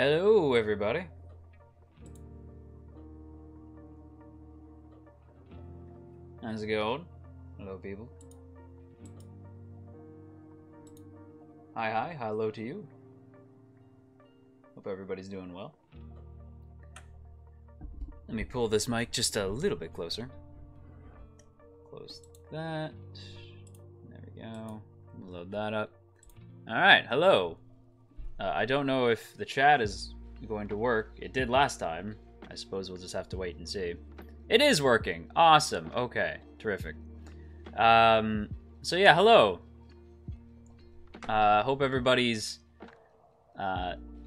Hello, everybody. How's it going? Hello, people. Hi, hello to you. Hope everybody's doing well. Let me pull this mic just a little bit closer. Close that. There we go. Load that up. Alright, hello. I don't know if the chat is going to work. It did last time. I suppose we'll just have to wait and see. It is working. Awesome. Okay. Terrific. So yeah, hello. Hope everybody's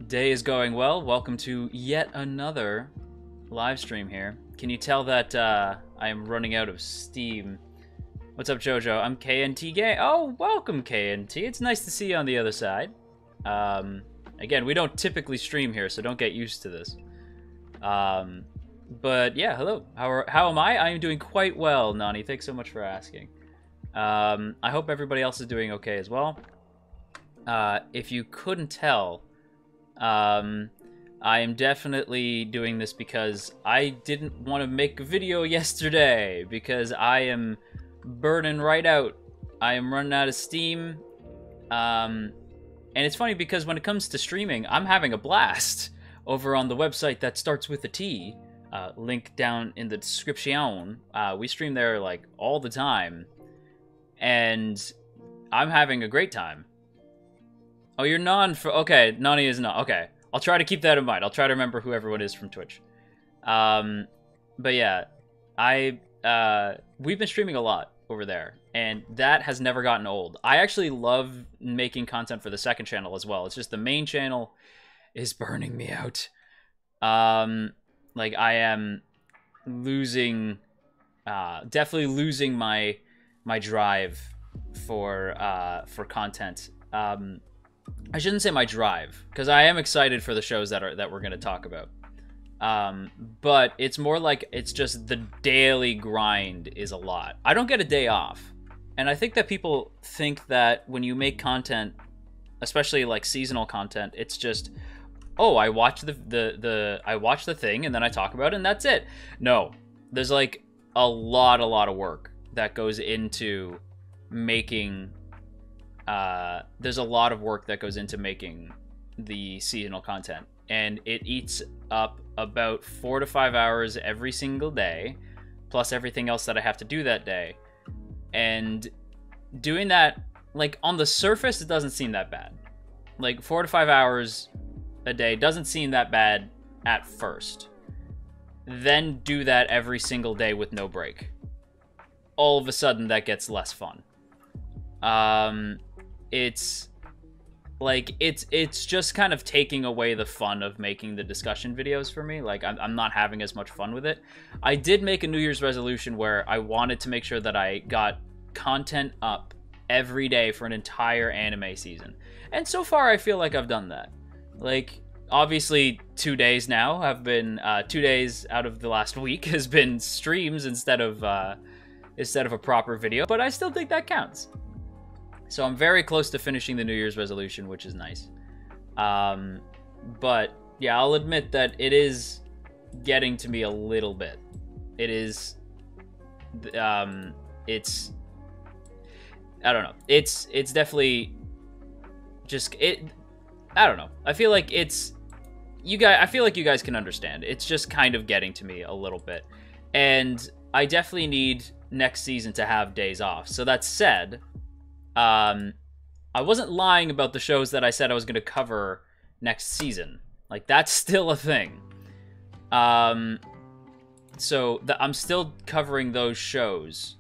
day is going well. Welcome to yet another live stream here. Can you tell that I am running out of steam? What's up, JoJo? I'm KNT Gay. Oh, welcome, KNT. It's nice to see you on the other side. Again, we don't typically stream here, so don't get used to this. But yeah, hello. How am I? I am doing quite well, Nani. Thanks so much for asking. I hope everybody else is doing okay as well. If you couldn't tell, I am definitely doing this because I didn't want to make a video yesterday because I am burning right out. I am running out of steam. And it's funny because when it comes to streaming, I'm having a blast over on the website that starts with a T. Link down in the description. We stream there like all the time. And I'm having a great time. Oh, you're okay, Nani is not. Okay, I'll try to keep that in mind. I'll try to remember who everyone is from Twitch. But yeah, we've been streaming a lot over there, and that has never gotten old. I actually love making content for the second channel as well. It's just the main channel is burning me out. Like I am losing, definitely losing my drive for content. I shouldn't say my drive, because I am excited for the shows that we're going to talk about. But it's more like it's just the daily grind is a lot. I don't get a day off. And I think that people think that when you make content, especially like seasonal content, it's just, oh, I watch I watch the thing and then I talk about it and that's it. No, there's like a lot of work that goes into making there's a lot of work that goes into making the seasonal content, and it eats up about 4 to 5 hours every single day, plus everything else that I have to do that day. And doing that, like, on the surface, it doesn't seem that bad. Like, 4 to 5 hours a day doesn't seem that bad at first. Then do that every single day with no break. All of a sudden, that gets less fun. It's like it's just kind of taking away the fun of making the discussion videos for me. Like I'm not having as much fun with it. I did make a New Year's resolution where I wanted to make sure that I got content up every day for an entire anime season, and so far I feel like I've done that. Like obviously 2 days now have been 2 days out of the last week has been streams instead of a proper video, but I still think that counts. So I'm very close to finishing the New Year's resolution, which is nice. But yeah, I'll admit that it is getting to me a little bit. It is, it's, I don't know. It's definitely just, I don't know. I feel like I feel like you guys can understand. It's just kind of getting to me a little bit. And I definitely need next season to have days off. So that said, I wasn't lying about the shows that I said I was going to cover next season. Like, that's still a thing. So I'm still covering those shows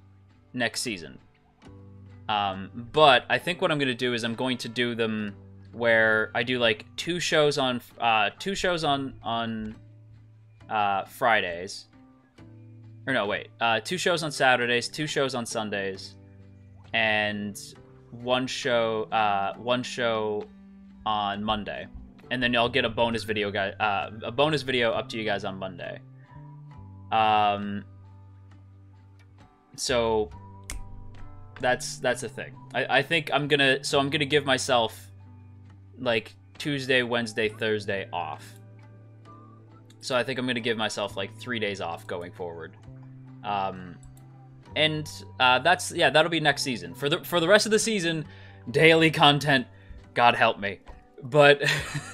next season. But I think what I'm going to do is I'm going to do them where I do like 2 shows on Fridays. Or no, wait. 2 shows on Saturdays, 2 shows on Sundays, and one show on Monday, and then I'll get a bonus video up to you guys on Monday. So that's the thing. I think I'm gonna give myself like Tuesday, Wednesday, Thursday off. So I think I'm going to give myself like 3 days off going forward. And that's, yeah, that'll be next season. For the rest of the season, daily content, God help me. But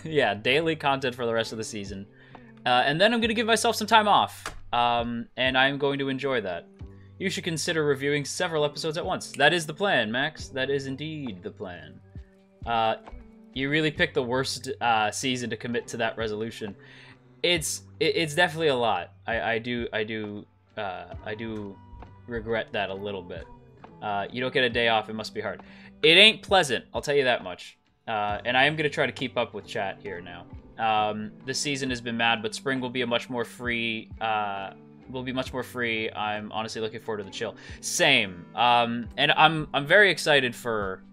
yeah, daily content for the rest of the season. And then I'm going to give myself some time off. And I'm going to enjoy that. You should consider reviewing several episodes at once. That is the plan, Max. That is indeed the plan. You really picked the worst season to commit to that resolution. It's definitely a lot. I do regret that a little bit. You don't get a day off. It must be hard. It ain't pleasant. I'll tell you that much. And I am going to try to keep up with chat here now. This season has been mad, but spring will be a much more free. Will be much more free. I'm honestly looking forward to the chill. Same. And I'm very excited for.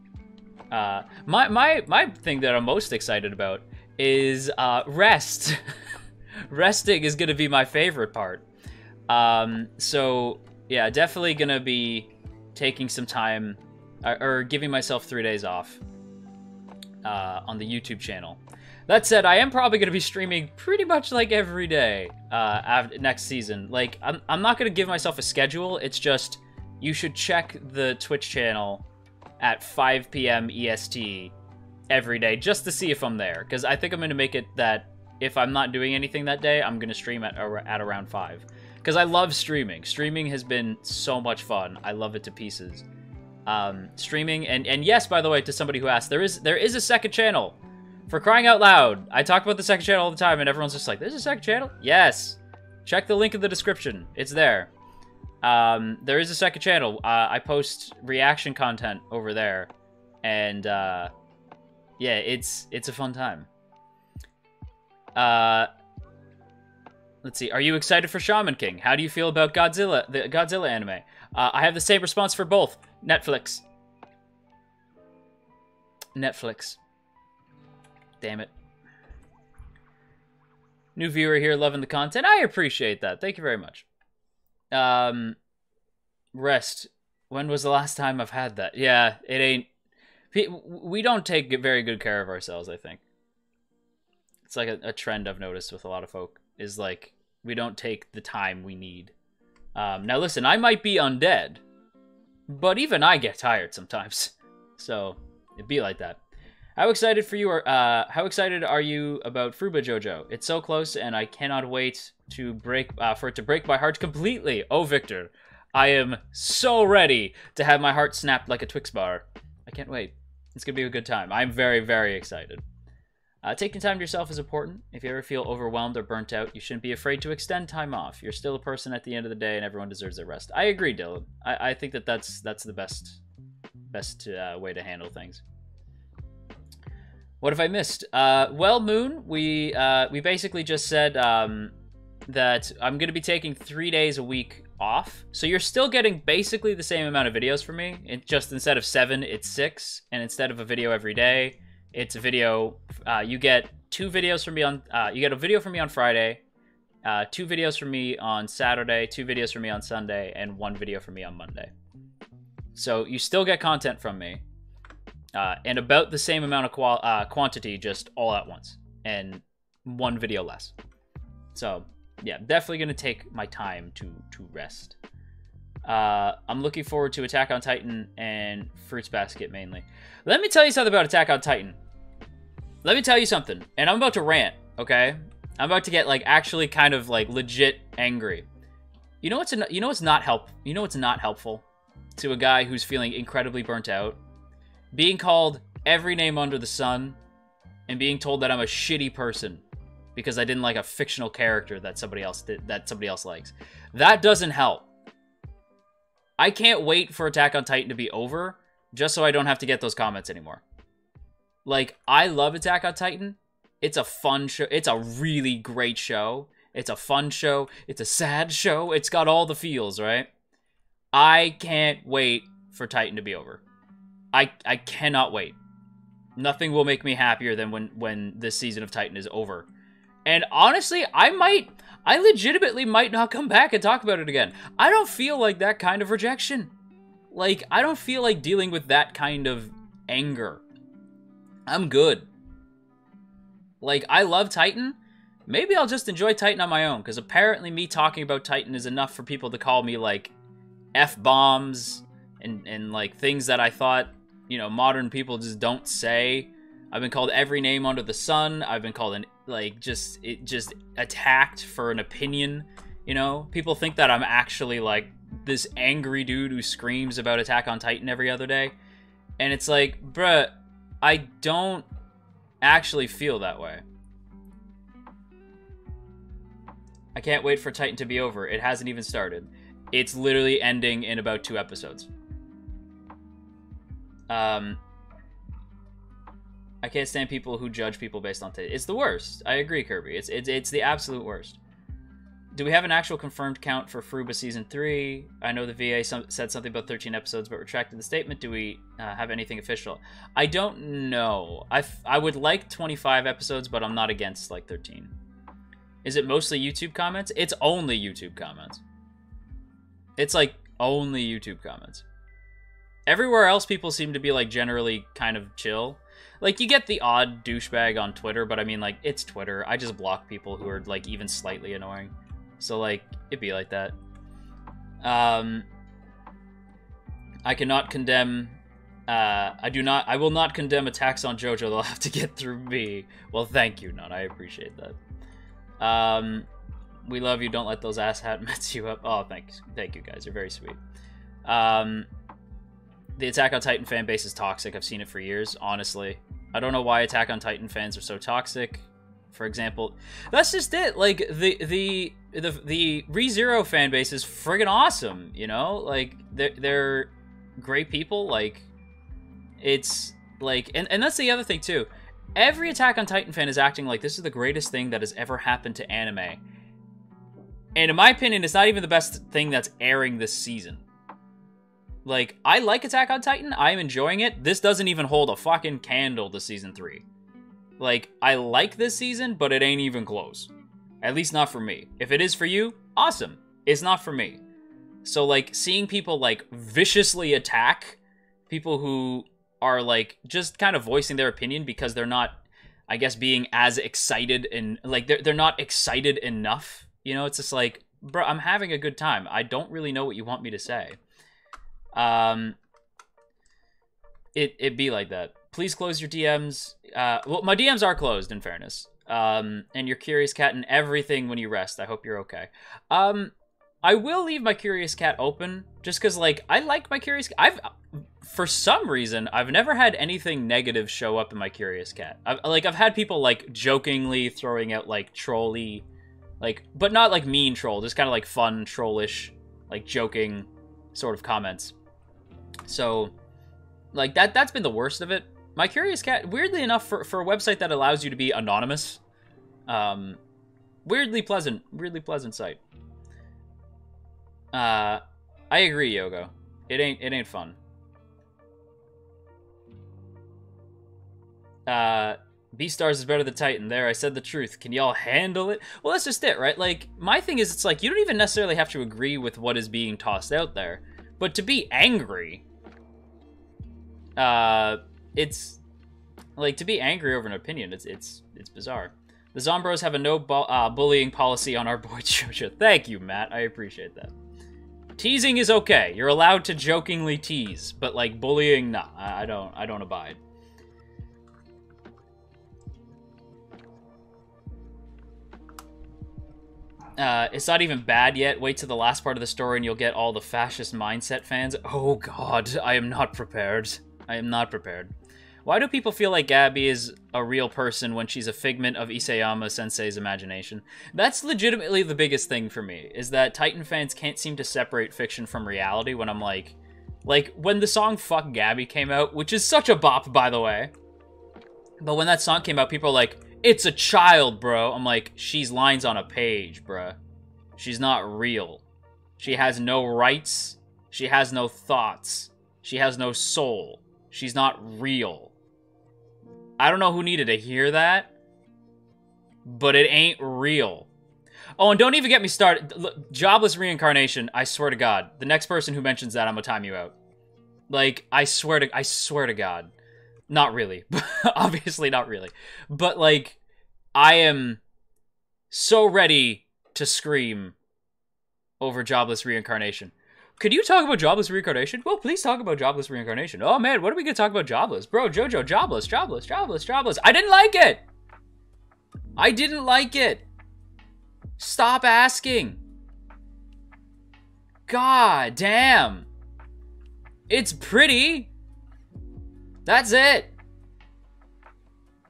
My thing that I'm most excited about is rest. Resting is going to be my favorite part. So yeah, definitely going to be taking some time or giving myself 3 days off on the YouTube channel. That said, I am probably going to be streaming pretty much like every day next season. Like, I'm not going to give myself a schedule. It's just, you should check the Twitch channel at 5 p.m. EST every day just to see if I'm there. Because I think I'm going to make it that if I'm not doing anything that day, I'm going to stream at around 5. Because I love streaming. Streaming has been so much fun. I love it to pieces. Streaming, and yes, by the way, to somebody who asked, there is a second channel. For crying out loud. I talk about the second channel all the time, and everyone's just like, there's a second channel? Yes. Check the link in the description. It's there. There is a second channel. I post reaction content over there. And, yeah, it's a fun time. Let's see. Are you excited for Shaman King? How do you feel about Godzilla, the Godzilla anime? I have the same response for both. Netflix. Damn it. New viewer here, loving the content. I appreciate that. Thank you very much. Rest. When was the last time I've had that? Yeah, it ain't... We don't take very good care of ourselves, I think. It's like a trend I've noticed with a lot of folk. Is like, we don't take the time we need. Now listen, I might be undead. But even I get tired sometimes. So, it'd be like that. How excited for you are how excited are you about Fruba JoJo? It's so close and I cannot wait to for it to break my heart completely. Oh Victor, I am so ready to have my heart snapped like a Twix bar. I can't wait. It's gonna be a good time. I'm very, very excited. Taking time to yourself is important. If you ever feel overwhelmed or burnt out, you shouldn't be afraid to extend time off. You're still a person at the end of the day and everyone deserves their rest. I agree, Dylan. I think that's the best way to handle things. What have I missed? Well, Moon, we basically just said that I'm going to be taking 3 days a week off. So you're still getting basically the same amount of videos from me. It just instead of 7, it's 6. And instead of a video every day, it's a video. You get 2 videos from me on... you get a video from me on Friday, 2 videos from me on Saturday, 2 videos from me on Sunday, and 1 video from me on Monday. So you still get content from me. And about the same amount of quantity, just all at once. And 1 video less. So, yeah, definitely going to take my time to rest. I'm looking forward to Attack on Titan and Fruits Basket mainly. Let me tell you something about Attack on Titan. Let me tell you something. And I'm about to rant, okay? I'm about to get, like, actually kind of, like, legit angry. You know what's not helpful to a guy who's feeling incredibly burnt out? Being called every name under the sun and being told that I'm a shitty person because I didn't like a fictional character that somebody else likes. That doesn't help. I can't wait for Attack on Titan to be over just so I don't have to get those comments anymore. Like, I love Attack on Titan. It's a fun show. It's a really great show. It's a fun show. It's a sad show. It's got all the feels, right? I can't wait for Titan to be over. I cannot wait. Nothing will make me happier than when this season of Titan is over. And honestly, I legitimately might not come back and talk about it again. I don't feel like that kind of rejection. Like, I don't feel like dealing with that kind of anger. I'm good. Like, I love Titan. Maybe I'll just enjoy Titan on my own, because apparently me talking about Titan is enough for people to call me, like, F-bombs and like, things that I thought, you know, modern people just don't say. I've been called every name under the sun. I've been called, just attacked for an opinion, you know? People think that I'm actually, like, this angry dude who screams about Attack on Titan every other day. And it's like, bruh, I don't actually feel that way. I can't wait for Titan to be over. It hasn't even started. It's literally ending in about 2 episodes. I can't stand people who judge people based on taste. It's the worst. I agree, Kirby. It's the absolute worst. Do we have an actual confirmed count for Fruba Season 3? I know the VA said something about 13 episodes, but retracted the statement. Do we have anything official? I don't know. I would like 25 episodes, but I'm not against, like, 13. Is it mostly YouTube comments? It's only YouTube comments. It's, like, only YouTube comments. Everywhere else, people seem to be, like, generally kind of chill. Like, you get the odd douchebag on Twitter, but I mean, like, it's Twitter. I just block people who are, like, even slightly annoying. So, like, it'd be like that. I cannot condemn... I will not condemn attacks on JoJo. They'll have to get through me. Well, thank you, None. I appreciate that. We love you. Don't let those asshat mess you up. Oh, thank you, guys. You're very sweet. The Attack on Titan fan base is toxic. I've seen it for years, honestly. I don't know why Attack on Titan fans are so toxic. For example, that's just it. Like, the ReZero fan base is friggin' awesome, you know? Like, they're great people. Like, it's, like... And that's the other thing, too. Every Attack on Titan fan is acting like this is the greatest thing that has ever happened to anime. And in my opinion, it's not even the best thing that's airing this season. Like, I like Attack on Titan. I'm enjoying it. This doesn't even hold a fucking candle to Season 3. Like, I like this season, but it ain't even close. At least not for me. If it is for you, awesome. It's not for me. So, like, seeing people, like, viciously attack people who are, like, just kind of voicing their opinion because they're not, I guess, being as excited and, like, they're not excited enough. You know, it's just like, bro, I'm having a good time. I don't really know what you want me to say. It be like that. Please close your DMs. Well, my DMs are closed, in fairness. And your Curious Cat and everything when you rest. I hope you're okay. I will leave my Curious Cat open, just because, like, I like my Curious Cat. For some reason, I've never had anything negative show up in my Curious Cat. I've had people, like, jokingly throwing out, like, trolly, like, but not, like, mean troll, just kind of, like, fun, trollish, like, joking sort of comments. So, like, that's been the worst of it. My Curious Cat, weirdly enough, for a website that allows you to be anonymous, weirdly pleasant site. I agree, Yogo. It ain't fun. Beastars is better than Titan. There, I said the truth. Can y'all handle it? Well, that's just it, right? Like, my thing is, it's like, you don't even necessarily have to agree with what is being tossed out there. But to be angry... it's... Like, to be angry over an opinion, it's bizarre. The Zombros have a no bullying policy on our boy JoJo. Thank you, Matt. I appreciate that. Teasing is okay. You're allowed to jokingly tease. But, like, bullying, nah. I don't abide. It's not even bad yet. Wait till the last part of the story and you'll get all the fascist mindset fans. Oh god, I am not prepared. I am not prepared. Why do people feel like Gabby is a real person when she's a figment of Isayama Sensei's imagination? That's legitimately the biggest thing for me, is that Titan fans can't seem to separate fiction from reality when I'm like, when the song Fuck Gabby came out, which is such a bop, by the way. But when that song came out, people are like, it's a child, bro. I'm like, she's lines on a page, bruh. She's not real. She has no rights. She has no thoughts. She has no soul. She's not real. I don't know who needed to hear that, but it ain't real. Oh, and don't even get me started. Look, jobless reincarnation, I swear to God. The next person who mentions that, I'm gonna time you out. Like, I swear to God. Not really. Obviously not really. But, like, I am so ready to scream over jobless reincarnation. Could you talk about jobless reincarnation? Well, please talk about jobless reincarnation. Oh man, what are we gonna talk about jobless? Bro, JoJo, jobless, jobless, jobless, jobless. I didn't like it! I didn't like it! Stop asking. God damn. It's pretty. That's it.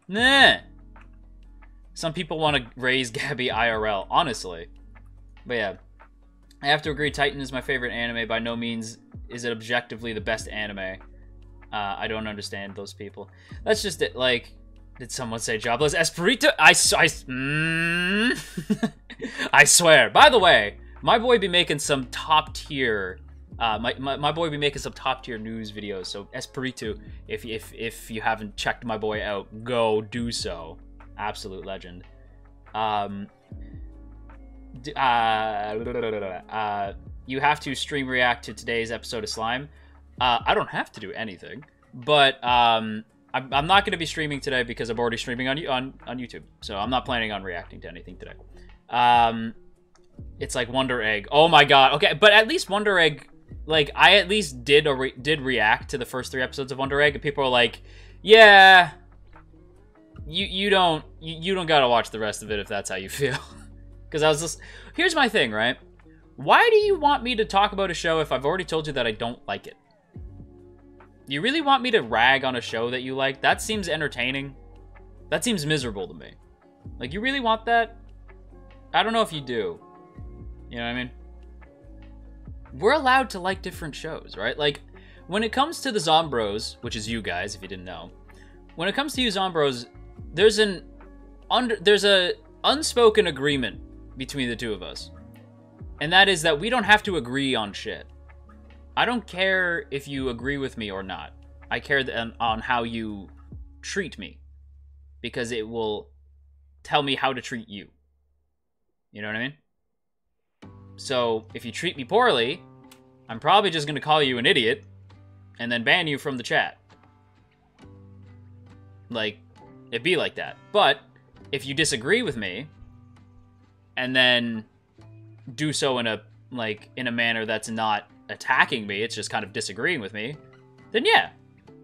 Nah. Some people want to raise Gabby IRL, honestly. But yeah. I have to agree, Titan is my favorite anime. By no means is it objectively the best anime. I don't understand those people. That's just it. Like, did someone say jobless? Espirito? I swear. By the way, my boy be making some top tier. My boy be making some top tier news videos. So Espirito, if you haven't checked my boy out, go do so. Absolute legend. You have to stream react to today's episode of Slime. I don't have to do anything, but I'm not going to be streaming today because I'm already streaming on YouTube, so I'm not planning on reacting to anything today. It's like Wonder Egg. Oh my god. Okay, but at least Wonder Egg, like, I at least did react to the first 3 episodes of Wonder Egg, and people are like, yeah, you don't gotta watch the rest of it if that's how you feel. Because I was just, here's my thing, right? Why do you want me to talk about a show if I've already told you that I don't like it? You really want me to rag on a show that you like? That seems entertaining. That seems miserable to me. Like, you really want that? I don't know if you do. You know what I mean? We're allowed to like different shows, right? Like, when it comes to the Zombros, which is you guys, if you didn't know, when it comes to you Zombros, there's a unspoken agreement between the two of us. And that is that we don't have to agree on shit. I don't care if you agree with me or not. I care on how you treat me. Because it will tell me how to treat you. You know what I mean? So, if you treat me poorly, I'm probably just going to call you an idiot and then ban you from the chat. Like, it'd be like that. But if you disagree with me and then do so in a manner that's not attacking me, it's just kind of disagreeing with me, then yeah,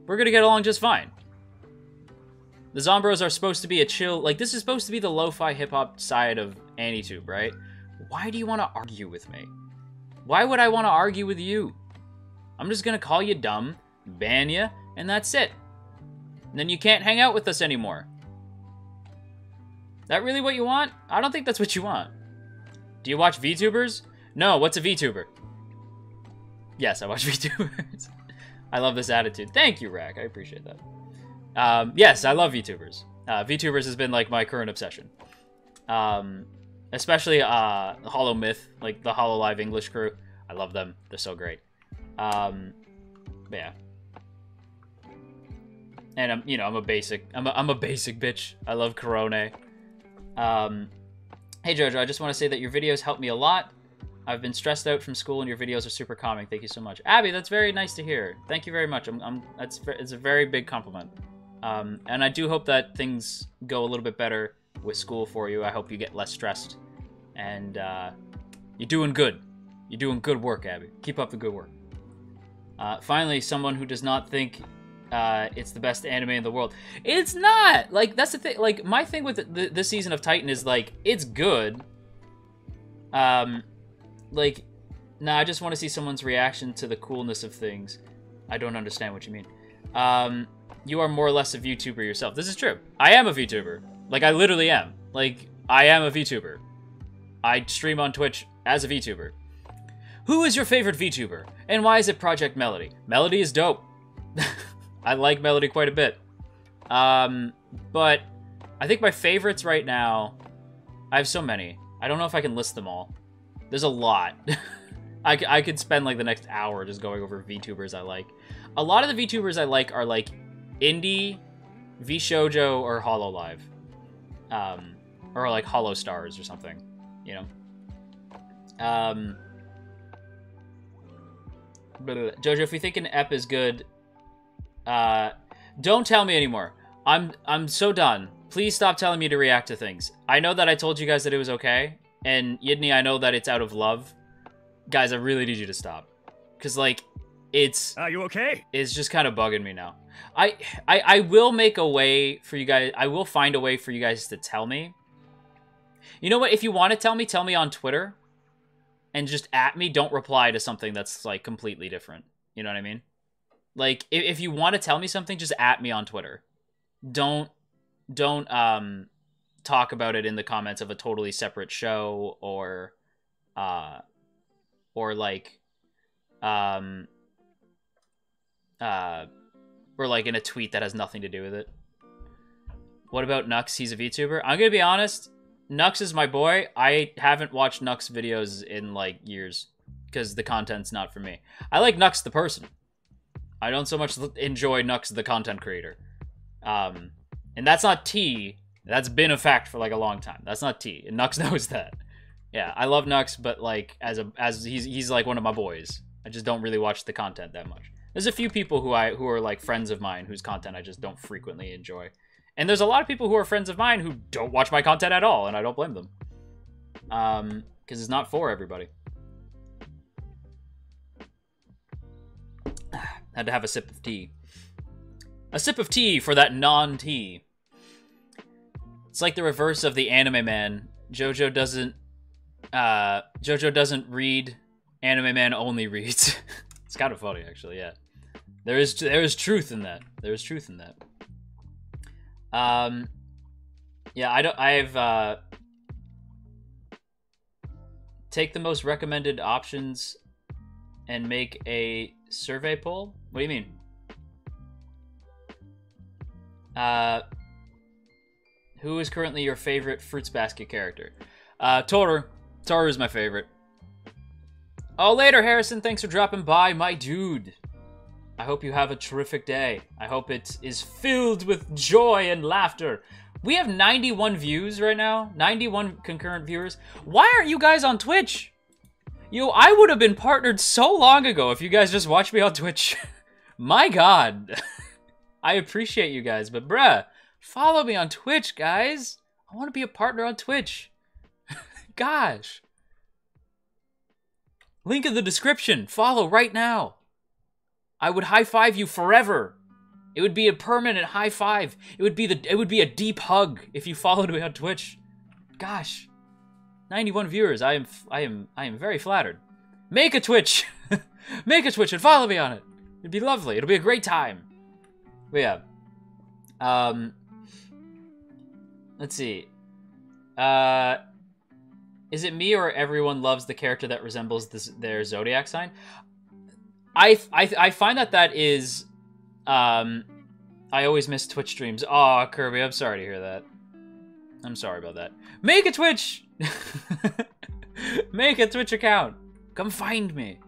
we're gonna get along just fine. The Zombros are supposed to be a chill, like, this is supposed to be the lo-fi hip-hop side of AniTube, right? Why do you want to argue with me? Why would I want to argue with you? I'm just gonna call you dumb, ban you, and that's it. And then you can't hang out with us anymore. That really what you want? I don't think that's what you want. Do you watch VTubers? No, what's a VTuber? Yes, I watch VTubers. I love this attitude. Thank you, Rack. I appreciate that. Yes, I love VTubers. VTubers has been like my current obsession. Especially Hollow Myth, like the Hollow Live English crew. I love them. They're so great. But yeah. And I'm a basic bitch. I love Corone. Hey JoJo, I just want to say that your videos help me a lot. I've been stressed out from school and your videos are super calming. Thank you so much. Abby, that's very nice to hear. Thank you very much. It's a very big compliment. And I do hope that things go a little bit better with school for you. I hope you get less stressed. And you're doing good. You're doing good work, Abby. Keep up the good work. Finally, someone who does not think it's the best anime in the world. It's not! Like, that's the thing. Like, my thing with this season of Titan is, like, it's good. Like, nah, I just want to see someone's reaction to the coolness of things. I don't understand what you mean. You are more or less a VTuber yourself. This is true. I am a VTuber. Like, I literally am. Like, I am a VTuber. I stream on Twitch as a VTuber. Who is your favorite VTuber? And why is it Project Melody? Melody is dope. I like Melody quite a bit. But I think my favorites right now, I have so many. I don't know if I can list them all. There's a lot. I could spend like the next hour just going over VTubers I like. A lot of the VTubers I like are like Indie, VShojo, or Hololive. Or like Hollow Stars or something, you know? JoJo, if we think an ep is good, don't tell me anymore. I'm so done. Please stop telling me to react to things. I know that I told you guys that it was okay. And Yidney, I know that it's out of love. Guys, I really need you to stop. Because, like, it's... Are you okay? It's just kind of bugging me now. I will make a way for you guys... I will find a way for you guys to tell me. You know what? If you want to tell me on Twitter. And just at me. Don't reply to something that's, like, completely different. You know what I mean? Like, if you want to tell me something, just at me on Twitter. Don't talk about it in the comments of a totally separate show or like in a tweet that has nothing to do with it. What about Nux? He's a VTuber. I'm gonna be honest, Nux is my boy. I haven't watched Nux videos in like years because the content's not for me. I like Nux the person. I don't so much enjoy Nux the content creator. And that's not tea. That's been a fact for like a long time. That's not tea. And Nux knows that. Yeah, I love Nux, but like as he's like one of my boys. I just don't really watch the content that much. There's a few people who are like friends of mine whose content I just don't frequently enjoy. And there's a lot of people who are friends of mine who don't watch my content at all, and I don't blame them. Because it's not for everybody. Had to have a sip of tea. A sip of tea for that non-tea. It's like the reverse of the anime man. JoJo doesn't read. Anime man only reads. It's kind of funny, actually. Yeah, there is truth in that. There is truth in that. Yeah, I've take the most recommended options and make a survey poll. What do you mean? Who is currently your favorite Fruits Basket character? Toru. Toru is my favorite. Oh, later, Harrison. Thanks for dropping by, my dude. I hope you have a terrific day. I hope it is filled with joy and laughter. We have 91 views right now. 91 concurrent viewers. Why aren't you guys on Twitch? Yo, I would have been partnered so long ago if you guys just watched me on Twitch. My God. I appreciate you guys, but bruh, follow me on Twitch, guys. I want to be a partner on Twitch. Gosh. Link in the description. Follow right now. I would high five you forever. It would be a permanent high five. It would be a deep hug if you followed me on Twitch. Gosh. 91 viewers. I am very flattered. Make a Twitch. Make a Twitch and follow me on it. It'd be lovely. It'll be a great time. But yeah. Let's see. Is it me or everyone loves the character that resembles their zodiac sign? I find that is I always miss Twitch streams. Aw, Kirby, I'm sorry to hear that. I'm sorry about that. Make a Twitch! Make a Twitch account. Come find me.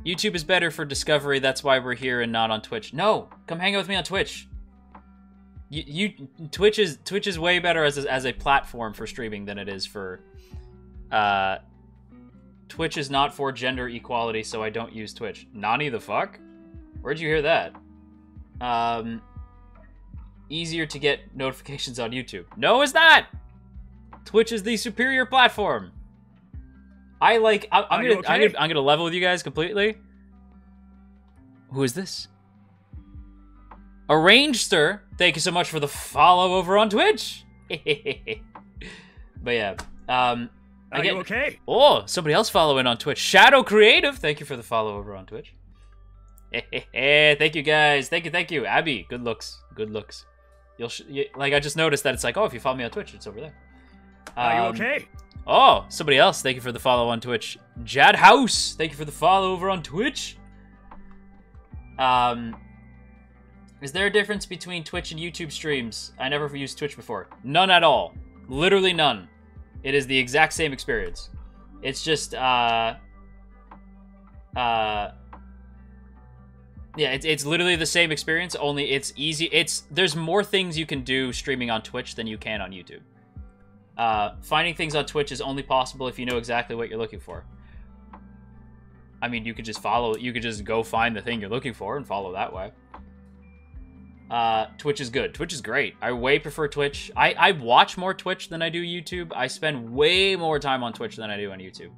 YouTube is better for discovery, that's why we're here and not on Twitch. No, come hang out with me on Twitch. Twitch is way better as a platform for streaming than it is for Twitch is not for gender equality, so I don't use Twitch. Nani the fuck? Where'd you hear that? Easier to get notifications on YouTube. No, it's not! Twitch is the superior platform. I'm gonna level with you guys completely. Who is this? Arrangester, thank you so much for the follow over on Twitch. But yeah, Are you okay? Oh, somebody else following on Twitch. Shadow Creative, thank you for the follow over on Twitch. Thank you guys, thank you. Abby, good looks, good looks. Like I just noticed that it's like, oh, if you follow me on Twitch, it's over there. Are you okay? Oh, somebody else, thank you for the follow on Twitch. Jad House, thank you for the follow over on Twitch. Is there a difference between Twitch and YouTube streams? I never used Twitch before. None at all. Literally none. It is the exact same experience. It's just, yeah, it's literally the same experience, only it's easy. There's more things you can do streaming on Twitch than you can on YouTube. Finding things on Twitch is only possible if you know exactly what you're looking for. I mean, you could just go find the thing you're looking for and follow that way. Twitch is good. Twitch is great. I way prefer Twitch. I watch more Twitch than I do YouTube. I spend way more time on Twitch than I do on YouTube.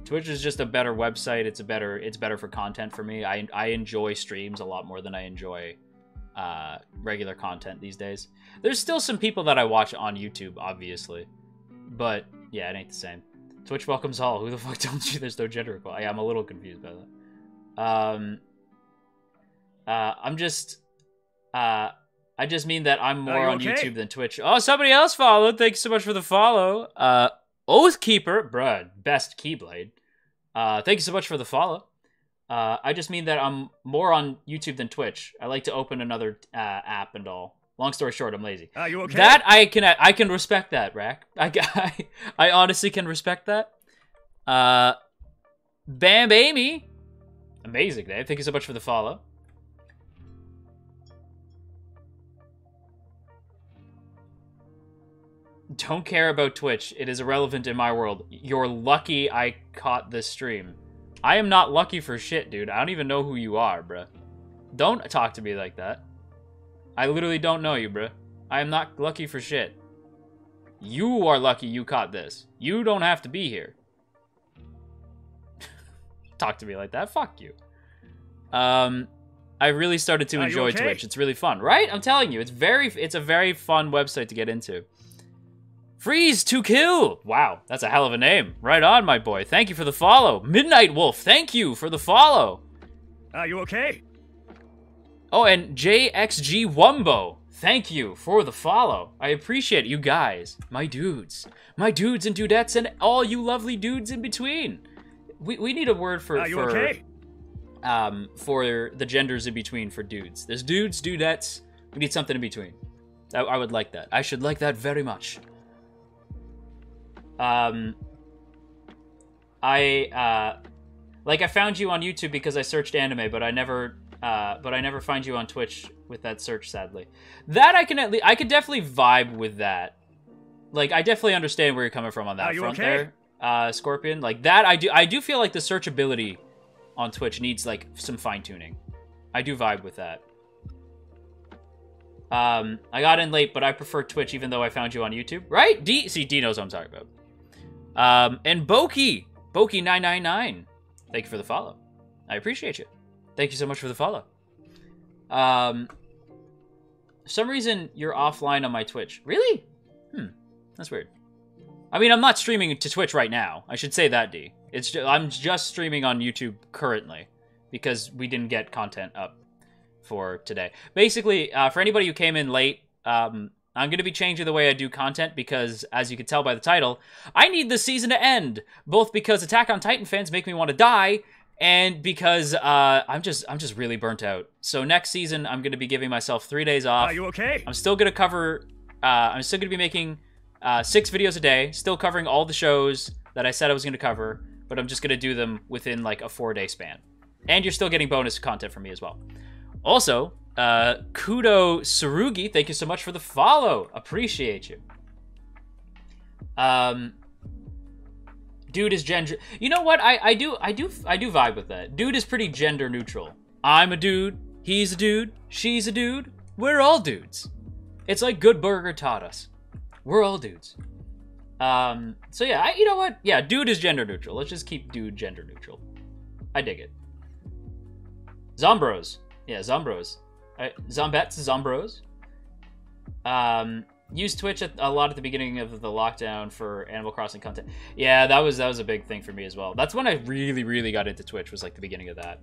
Twitch is just a better website. It's better for content for me. I enjoy streams a lot more than I enjoy regular content these days. There's still some people that I watch on YouTube, obviously. But, yeah, it ain't the same. Twitch welcomes all. Who the fuck told you there's no gender equality? I'm a little confused by that. I just mean that I'm more on YouTube than Twitch. Oh, somebody else followed. Thanks so much for the follow. Oathkeeper, bruh, best Keyblade. Thank you so much for the follow. I just mean that I'm more on YouTube than Twitch. I like to open another app and all. Long story short, I'm lazy. Are you okay? That I can respect that, Rack. I honestly can respect that. Bam Amy, amazing, Dave. Thank you so much for the follow. Don't care about Twitch. It is irrelevant in my world. You're lucky I caught this stream. I am not lucky for shit, dude. I don't even know who you are, bruh. Don't talk to me like that. I literally don't know you, bruh. I am not lucky for shit. You are lucky you caught this. You don't have to be here. Talk to me like that. Fuck you. I really started to enjoy Twitch. It's really fun, right? I'm telling you, it's a very fun website to get into. Freeze to kill. Wow, that's a hell of a name. Right on, my boy. Thank you for the follow. Midnight Wolf, thank you for the follow. Are you okay? Oh, and JXG Wumbo, thank you for the follow. I appreciate you guys. My dudes and dudettes and all you lovely dudes in between. We need a word for the genders in between for dudes. There's dudes, dudettes. We need something in between. I would like that. I should like that very much. I found you on YouTube because I searched anime, but I never find you on Twitch with that search, sadly. That I could definitely vibe with that. Like, I definitely understand where you're coming from on that front there, Scorpion. Like, that, I do feel like the searchability on Twitch needs, like, some fine-tuning. I do vibe with that. I got in late, but I prefer Twitch even though I found you on YouTube. Right? See, D knows what I'm talking about. And Boki999. Thank you for the follow. I appreciate you. Thank you so much for the follow. For some reason, you're offline on my Twitch. Really? That's weird. I mean, I'm not streaming to Twitch right now. I should say that, D. I'm just streaming on YouTube currently because we didn't get content up for today. Basically, for anybody who came in late, I'm going to be changing the way I do content because, as you can tell by the title, I need this season to end. Both because Attack on Titan fans make me want to die, and because I'm just really burnt out. So next season, I'm going to be giving myself 3 days off. Are you okay? I'm still going to cover... I'm still going to be making 6 videos a day, still covering all the shows that I said I was going to cover, but I'm just going to do them within, like, a 4-day span. And you're still getting bonus content from me as well. Also... Kudo Sarugi, thank you so much for the follow. Appreciate you. Dude is gender. You know what? I do vibe with that. Dude is pretty gender neutral. I'm a dude. He's a dude. She's a dude. We're all dudes. It's like Good Burger taught us. We're all dudes. So yeah, you know what? Yeah, dude is gender neutral. Let's just keep dude gender neutral. I dig it. Zombros. Yeah, Zombros. Zombets, Zombros. Used Twitch a lot at the beginning of the lockdown for Animal Crossing content. Yeah, that was a big thing for me as well. That's when I really got into Twitch, was like the beginning of that.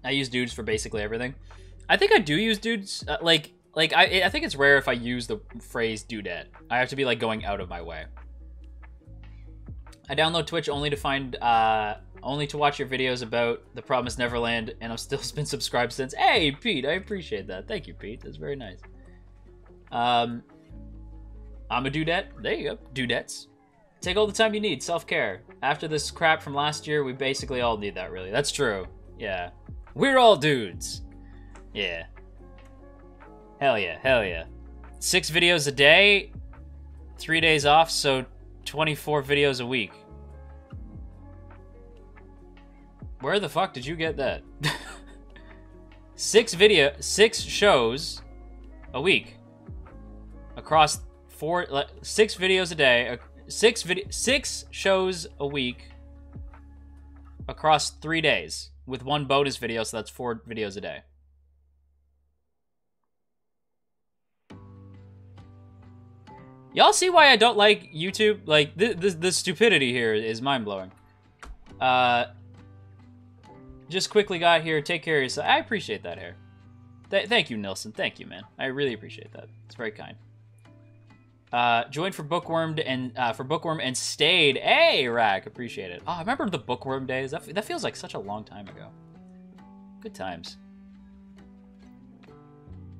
I use dudes for basically everything. I think I do use dudes. I think it's rare if I use the phrase dudette. I have to be like going out of my way. I download Twitch only to watch your videos about The Promised Neverland, and I've still been subscribed since. Hey, Pete, I appreciate that. Thank you, Pete. That's very nice. I'm a dudette. There you go. Dudettes. Take all the time you need. Self-care. After this crap from last year, we basically all need that, really. That's true. Yeah. We're all dudes. Yeah. Hell yeah. Hell yeah. 6 videos a day, 3 days off, so 24 videos a week. Where the fuck did you get that? 6 shows a week across 6 videos a day. 6 shows a week across 3 days with 1 bonus video, so that's 4 videos a day. Y'all see why I don't like YouTube? Like, the stupidity here is mind-blowing. Just quickly got here. Take care of yourself. I appreciate that, Hair. Thank you, Nilsson. Thank you, man. I really appreciate that. It's very kind. Joined for Bookworm and stayed. Hey, Rack. Appreciate it. Oh, I remember the Bookworm days. That feels like such a long time ago. Good times.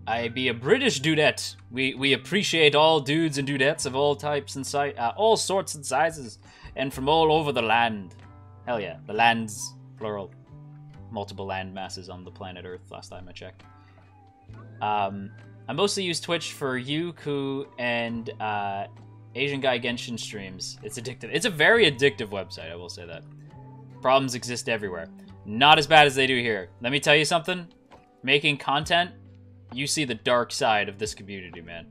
I be a British dudette. We appreciate all dudes and dudettes of all types and all sorts and sizes, and from all over the land. Hell yeah, the lands, plural. Multiple land masses on the planet Earth, last time I checked. I mostly use Twitch for Youku and Asian Guy Genshin streams. It's addictive. It's a very addictive website, I will say that. Problems exist everywhere. Not as bad as they do here. Let me tell you something. Making content, you see the dark side of this community, man.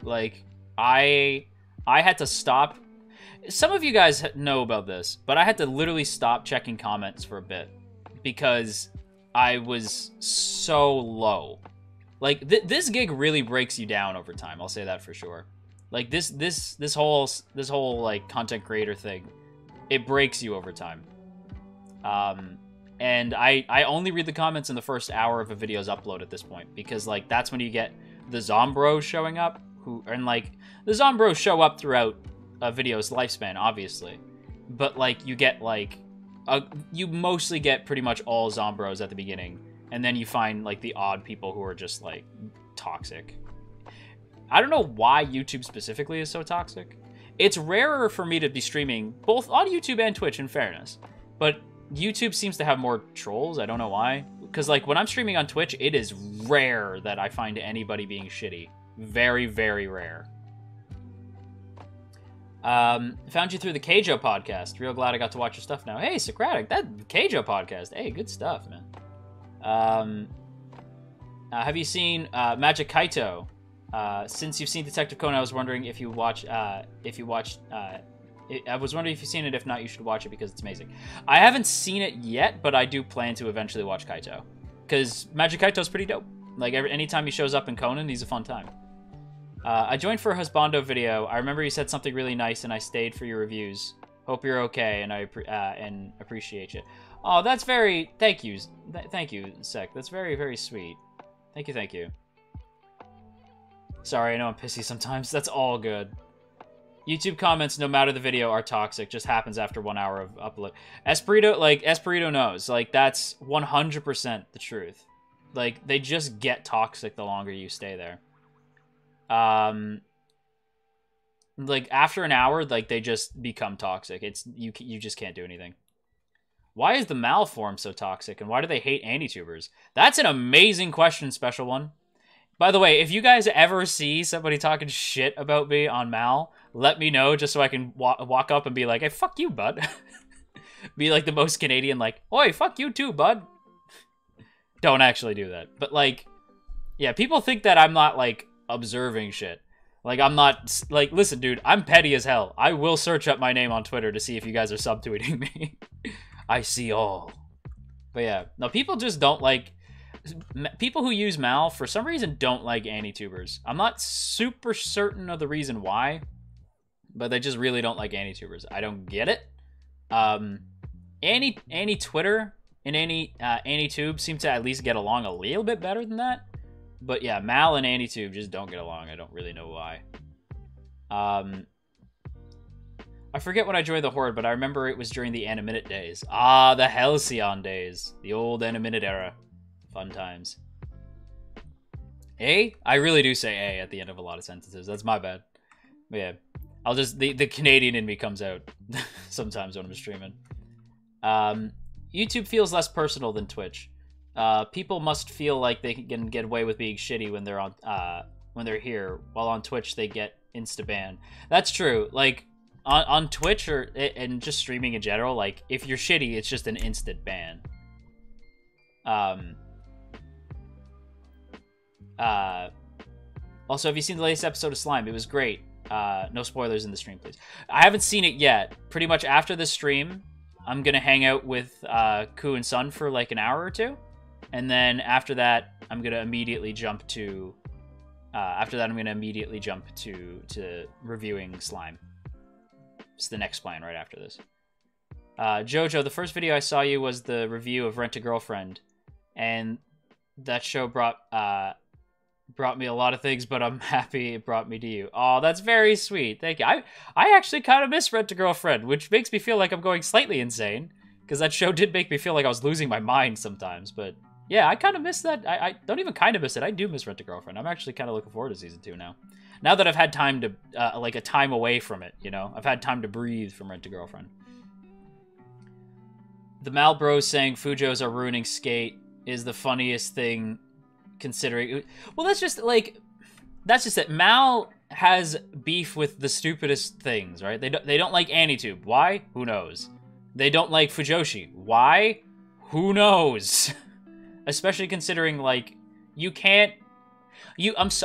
Like, I had to stop. Some of you guys know about this, but I had to literally stop checking comments for a bit because I was so low. Like, this gig really breaks you down over time. I'll say that for sure. Like, this whole like content creator thing, it breaks you over time. And I only read the comments in the first hour of a video's upload at this point, because like that's when you get the Zombros showing up, the Zombros show up throughout a video's lifespan, obviously, but like you get like you mostly get pretty much all Zombros at the beginning, and then you find like the odd people who are just like toxic. I don't know why YouTube specifically is so toxic. It's rarer for me to be streaming both on YouTube and Twitch, in fairness, but YouTube seems to have more trolls. I don't know why. Because, like, when I'm streaming on Twitch, it is rare that I find anybody being shitty. Very, very rare. Found you through the JoJo podcast. Real glad I got to watch your stuff now. Hey, Socratic, that JoJo podcast. Hey, good stuff, man. Have you seen Magic Kaito? Since you've seen Detective Conan, I was wondering if you watched... I was wondering if you've seen it. If not, you should watch it because it's amazing. I haven't seen it yet, but I do plan to eventually watch Kaito. Because Magic Kaito's pretty dope. Like, anytime he shows up in Conan, he's a fun time. I joined for a Husbando video. I remember you said something really nice, and I stayed for your reviews. Hope you're okay, and I appreciate you. Oh, that's very... Thank you. Thank you, Sec. That's very, very sweet. Thank you, thank you. Sorry, I know I'm pissy sometimes. That's all good. YouTube comments, no matter the video, are toxic. Just happens after 1 hour of upload. Esperito knows. Like, that's 100% the truth. Like, they just get toxic the longer you stay there. Like, after an hour, like, they just become toxic. You just can't do anything. Why is the Malform so toxic, and why do they hate Anitubers? That's an amazing question, Special One. By the way, if you guys ever see somebody talking shit about me on Mal, let me know just so I can walk up and be like, hey, fuck you, bud. Be like the most Canadian, like, oi, fuck you too, bud. Don't actually do that. But, like, yeah, people think that I'm not, like, observing shit. Like, I'm not, like, listen, dude, I'm petty as hell. I will search up my name on Twitter to see if you guys are subtweeting me. I see all. But yeah, no, people just don't like... People who use Mal, for some reason, don't like Anitubers. I'm not super certain of the reason why, but they just really don't like Anitubers. I don't get it. Any Twitter and any Anitube seem to at least get along a little bit better than that. But yeah, Mal and Anitube just don't get along. I don't really know why. I forget when I joined the Horde, but I remember it was during the Animinute days. Ah, the Halcyon days. The old Animinute era. Fun times. A? I really do say A at the end of a lot of sentences. That's my bad. But yeah. I'll just... The Canadian in me comes out sometimes when I'm streaming. YouTube feels less personal than Twitch. People must feel like they can get away with being shitty when they're on... when they're here. While on Twitch, they get insta-ban. That's true. Like, on Twitch and just streaming in general, like, if you're shitty, it's just an instant ban. Um, Also, have you seen the latest episode of Slime? It was great. No spoilers in the stream, please. I haven't seen it yet. Pretty much after the stream, I'm going to hang out with Ku and Sun for like an hour or two. And then after that, I'm going to immediately jump to... to reviewing Slime. It's the next plan right after this. JoJo, the first video I saw you was the review of Rent-A-Girlfriend. And that show brought me a lot of things, but I'm happy it brought me to you. Oh, that's very sweet. Thank you. I actually kind of miss Rent-A-Girlfriend, which makes me feel like I'm going slightly insane, because that show did make me feel like I was losing my mind sometimes. But yeah, I kind of miss that. I don't even kind of miss it. I do miss Rent-A-Girlfriend. I'm actually kind of looking forward to season 2 now. Now that I've had time to, like a time away from it, you know? I've had time to breathe from Rent-A-Girlfriend. The Malbros saying Fujos are ruining Skate is the funniest thing, considering... Well, that's just it. Mal has beef with the stupidest things, right? They don't like AniTube. Why? Who knows? They don't like Fujoshi. Why? Who knows? Especially considering, like, you can't...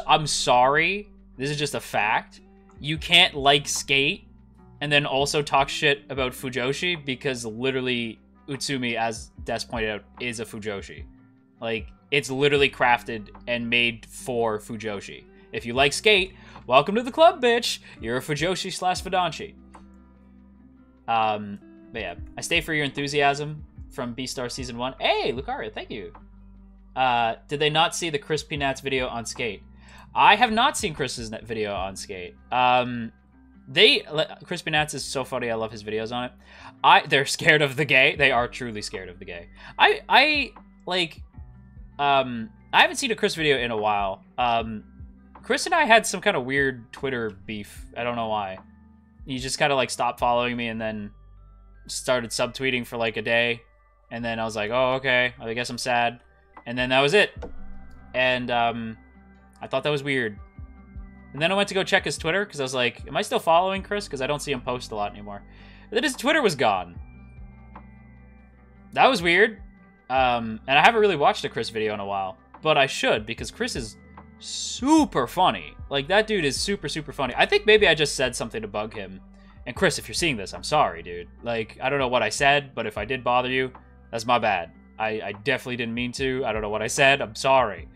I'm sorry. This is just a fact. You can't like Skate and then also talk shit about Fujoshi, because literally Utsumi, as Des pointed out, is a Fujoshi. Like, it's literally crafted and made for Fujoshi. If you like Skate, welcome to the club, bitch! You're a Fujoshi / Fidanchi. But yeah, I stay for your enthusiasm from Beastar Season 1. Hey, Lucaria, thank you. Did they not see the Chris P. Nats video on Skate? I have not seen Chris's video on Skate. Chris P. Nats is so funny. I love his videos on it. They're scared of the gay. They are truly scared of the gay. I haven't seen a Chris video in a while. Chris and I had some kind of weird Twitter beef. I don't know why. He just kind of like stopped following me and then started subtweeting for like a day. And then I was like, oh, okay, I guess I'm sad. And then that was it. And I thought that was weird. And then I went to go check his Twitter because I was like, am I still following Chris? Because I don't see him post a lot anymore. And then his Twitter was gone. That was weird. And I haven't really watched a Chris video in a while. But I should, because Chris is super funny. Like, that dude is super, super funny. I think maybe I just said something to bug him. And Chris, if you're seeing this, I'm sorry, dude. Like, I don't know what I said, but if I did bother you, that's my bad. I definitely didn't mean to. I don't know what I said. I'm sorry.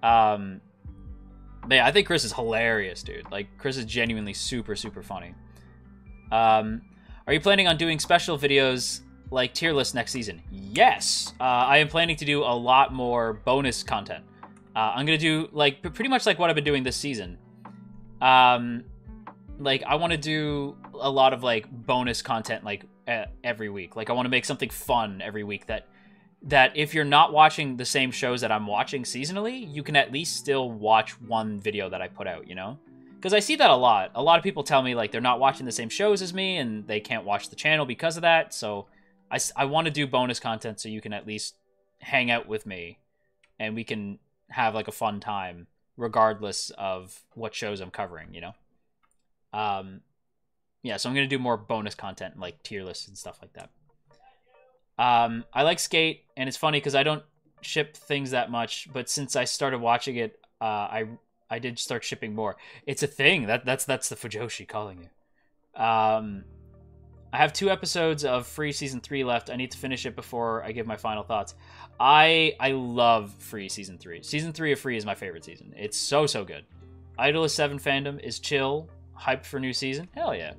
But yeah, I think Chris is hilarious, dude. Like, Chris is genuinely super, super funny. Are you planning on doing special videos like tier list next season? Yes. I am planning to do a lot more bonus content. I'm gonna do like pretty much like what I've been doing this season. Like, I want to do a lot of like bonus content like every week. Like, I want to make something fun every week that if you're not watching the same shows that I'm watching seasonally, you can at least still watch one video that I put out, you know? Because I see that a lot. A lot of people tell me like they're not watching the same shows as me and they can't watch the channel because of that. So I want to do bonus content so you can at least hang out with me and we can have like a fun time regardless of what shows I'm covering, you know? Yeah, so I'm going to do more bonus content like tier lists and stuff like that. I like Skate, and it's funny because I don't ship things that much, but since I started watching it, I did start shipping more. It's a thing. That's the Fujoshi calling you. I have 2 episodes of Free Season 3 left. I need to finish it before I give my final thoughts. I love Free Season 3. Season 3 of Free is my favorite season. It's so, so good. Idol 7 fandom is chill, hyped for new season. Hell yeah.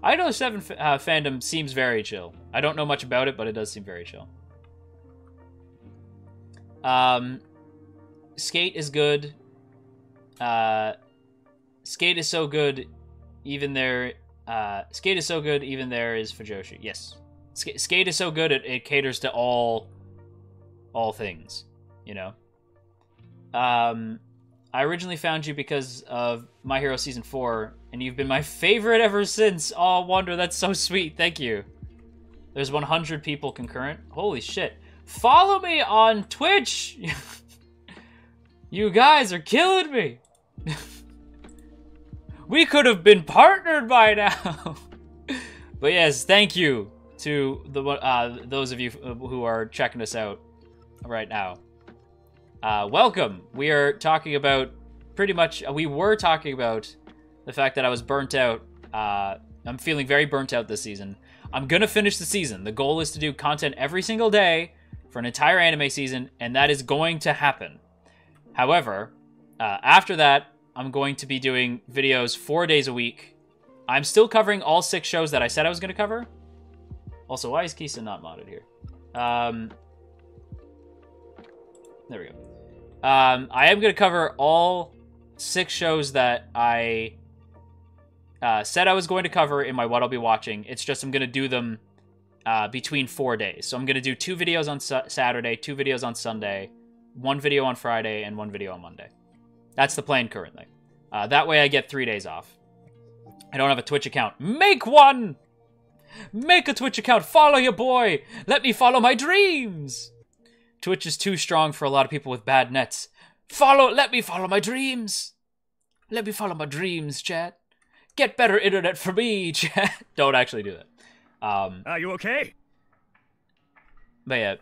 Idol 7 fandom seems very chill. I don't know much about it, but it does seem very chill. Skate is good. Skate is so good, even there... Skate is so good, even there is Fujoshi. Yes. Skate is so good, it caters to all things, you know? I originally found you because of My Hero Season 4, and you've been my favorite ever since. Oh, Wonder, that's so sweet. Thank you. There's 100 people concurrent. Holy shit. Follow me on Twitch! You guys are killing me! We could have been partnered by now! But yes, thank you to those of you who are checking us out. right now. Welcome. We are talking about we were talking about the fact that I was burnt out. I'm feeling very burnt out this season. I'm gonna finish the season. The goal is to do content every single day for an entire anime season, and that is going to happen. However, after that, I'm going to be doing videos 4 days a week. I'm still covering all 6 shows that I said I was going to cover. Also, why is Kisa not modded here? There we go. I am going to cover all 6 shows that I said I was going to cover in my What I'll Be Watching. It's just I'm going to do them between 4 days. So I'm going to do 2 videos on Saturday, 2 videos on Sunday, 1 video on Friday, and 1 video on Monday. That's the plan currently. That way I get 3 days off. I don't have a Twitch account. Make one! Make a Twitch account. Follow your boy. Let me follow my dreams. Twitch is too strong for a lot of people with bad nets. Let me follow my dreams. Let me follow my dreams, chat. Get better internet for me, chat. Don't actually do that. Are you okay? But yeah.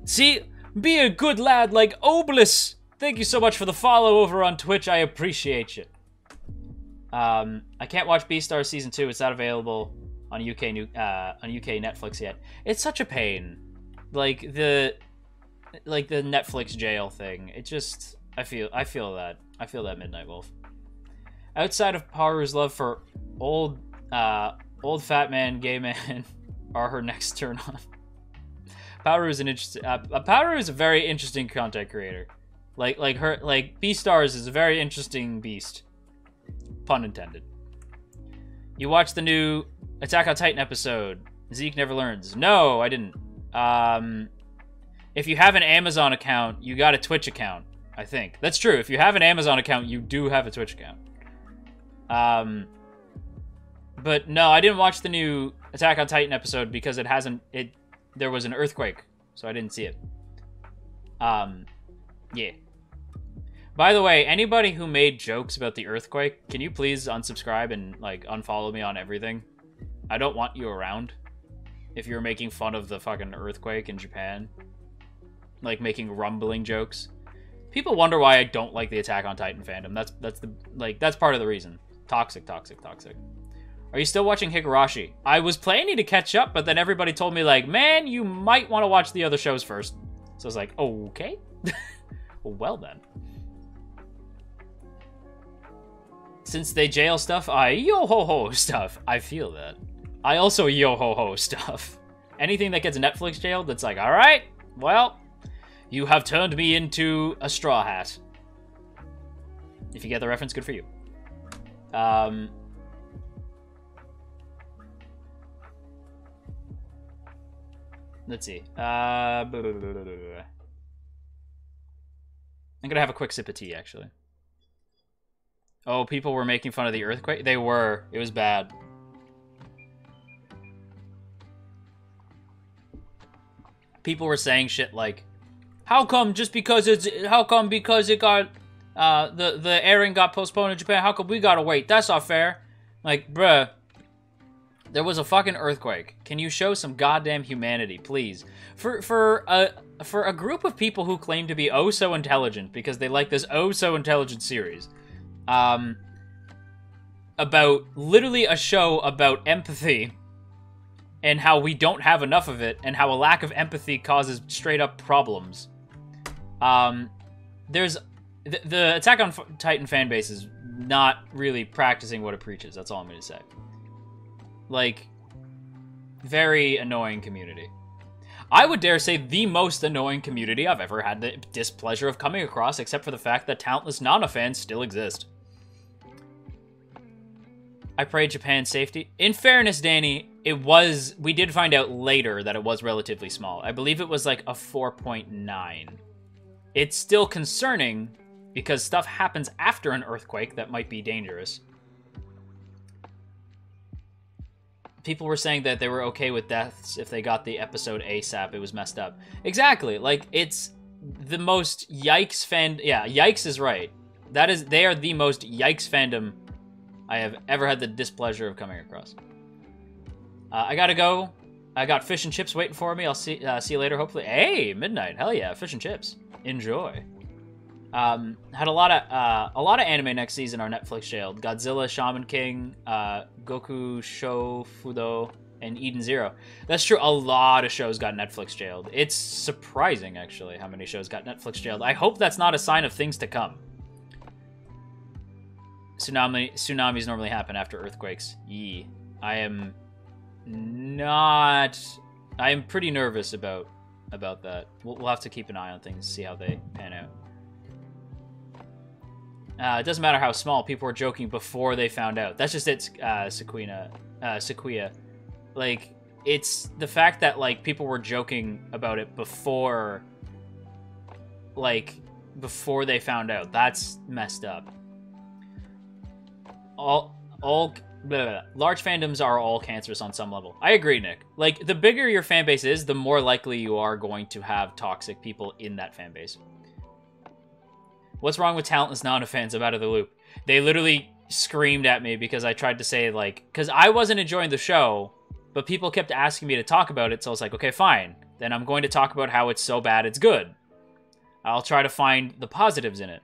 See, be a good lad like Oblis. Thank you so much for the follow over on Twitch. I appreciate you. I can't watch Beastars Season 2. It's not available on UK Netflix yet. It's such a pain. Like the Netflix jail thing. It just I feel that. I feel that Midnight Wolf. Outside of Haru's love for old fat man, gay man are her next turn on. Paru is a very interesting content creator. Like Beastars is a very interesting beast. Pun intended. You watched the new Attack on Titan episode. Zeke Never Learns. No, I didn't. If you have an Amazon account, you got a Twitch account, I think. That's true. If you have an Amazon account, you do have a Twitch account. But no, I didn't watch the new Attack on Titan episode because there was an earthquake, so I didn't see it. Yeah. By the way, anybody who made jokes about the earthquake, can you please unsubscribe and, like, unfollow me on everything? I don't want you around. If you're making fun of the fucking earthquake in Japan. Like, making rumbling jokes. People wonder why I don't like the Attack on Titan fandom. That's part of the reason. Toxic. Are you still watching Hikarashi? I was planning to catch up, but then everybody told me, like, man, you might want to watch the other shows first. So I was like, okay. Well then. Since they jail stuff, I yo-ho-ho stuff. I feel that. I also yo-ho-ho stuff. Anything that gets Netflix jailed, that's like, alright, well, you have turned me into a straw hat. If you get the reference, good for you. Let's see. I'm gonna have a quick sip of tea, actually. Oh, people were making fun of the earthquake? They were. It was bad. People were saying shit like, how come because it got, the airing got postponed in Japan, how come we gotta wait? That's not fair. Like, bruh, there was a fucking earthquake. Can you show some goddamn humanity, please? For a group of people who claim to be oh so intelligent because they like this oh so intelligent series, about literally a show about empathy and how we don't have enough of it and how a lack of empathy causes straight up problems. There's the Attack on Titan fan base is not really practicing what it preaches. That's all I'm going to say. Like, very annoying community. I would dare say the most annoying community I've ever had the displeasure of coming across, except for the fact that talentless Nana fans still exist. I pray Japan's safety. In fairness, Danny, we did find out later that it was relatively small. I believe it was like a 4.9. It's still concerning because stuff happens after an earthquake that might be dangerous. People were saying that they were okay with deaths if they got the episode ASAP. It was messed up. Exactly. Like, it's the most yikes fan... Yeah, yikes is right. They are the most yikes fandom I have ever had the displeasure of coming across. I gotta go. I got fish and chips waiting for me. I'll see you later, hopefully. Hey, midnight. Hell yeah, fish and chips. Enjoy. Had a lot of anime next season are Netflix jailed. Godzilla, Shaman King, Goku Shofudo, and Eden Zero. That's true. A lot of shows got Netflix jailed. It's surprising, actually, how many shows got Netflix jailed. I hope that's not a sign of things to come. Tsunamis normally happen after earthquakes. Yee. I am pretty nervous about that. We'll have to keep an eye on things, see how they pan out. It doesn't matter how small. People were joking before they found out. That's just it, Sequia. Like, it's the fact that, like, people were joking about it before they found out. That's messed up. Large fandoms are all cancerous on some level. I agree, Nick. Like, the bigger your fan base is, the more likely you are going to have toxic people in that fan base. What's wrong with talentless Nana fans? I'm out of the loop. They literally screamed at me because I tried to say, like... Because I wasn't enjoying the show, but people kept asking me to talk about it, so I was like, okay, fine. Then I'm going to talk about how it's so bad it's good. I'll try to find the positives in it.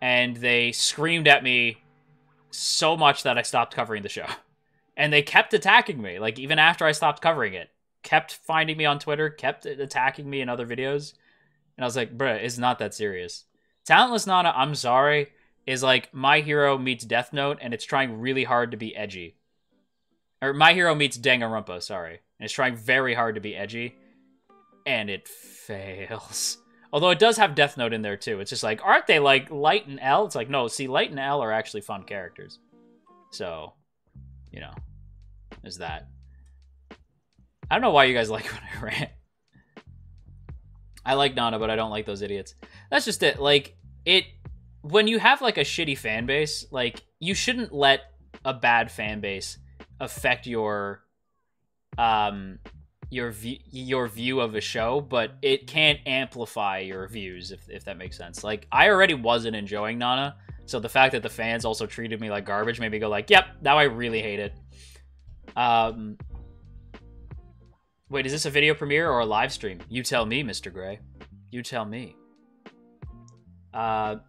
And they screamed at me so much that I stopped covering the show. And they kept attacking me, like, even after I stopped covering it. Kept finding me on Twitter, kept attacking me in other videos. And I was like, bruh, it's not that serious. Talentless Nana, I'm sorry, is like My Hero meets Death Note, and it's trying really hard to be edgy. Or My Hero meets Danganronpa, sorry. And it's trying very hard to be edgy. And it fails. Although it does have Death Note in there, too. It's just like, aren't they like Light and L? It's like, no, see, Light and L are actually fun characters. So, you know, there's that. I don't know why you guys like when I rant. I like Nana, but I don't like those idiots. That's just it. Like, when you have, like, a shitty fan base, like, you shouldn't let a bad fan base affect your view of a show, but it can't amplify your views, if that makes sense. Like, I already wasn't enjoying Nana, so the fact that the fans also treated me like garbage made me go like, yep, now I really hate it. Wait, is this a video premiere or a live stream? You tell me, Mr. Gray. You tell me.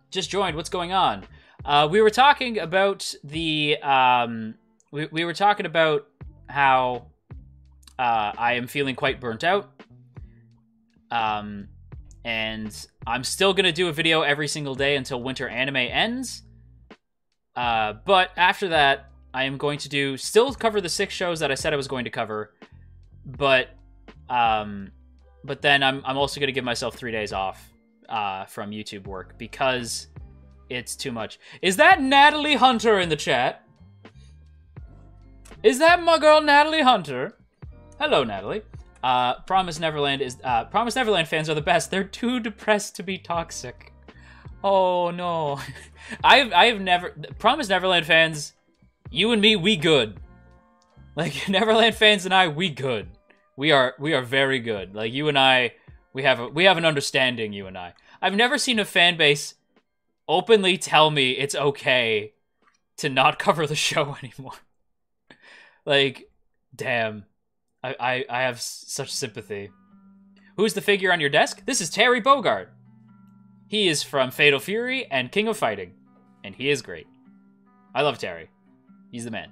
Just joined. What's going on? We were talking about the... we were talking about how I am feeling quite burnt out. And I'm still going to do a video every single day until winter anime ends. But after that, I am going to still cover the 6 shows that I said I was going to cover. But then I'm also going to give myself 3 days off from YouTube work because it's too much. Is that Natalie Hunter in the chat? Is that my girl Natalie Hunter? Hello, Natalie. Promise Neverland fans are the best. They're too depressed to be toxic. Oh no. I've never Promise Neverland fans, you and me, we good. Like, Neverland fans and I, we good. We are very good. Like, you and I, we have an understanding, you and I. I've never seen a fan base openly tell me it's okay to not cover the show anymore. Like, damn. I have such sympathy. Who's the figure on your desk? This is Terry Bogard. He is from Fatal Fury and King of Fighting. And he is great. I love Terry. He's the man.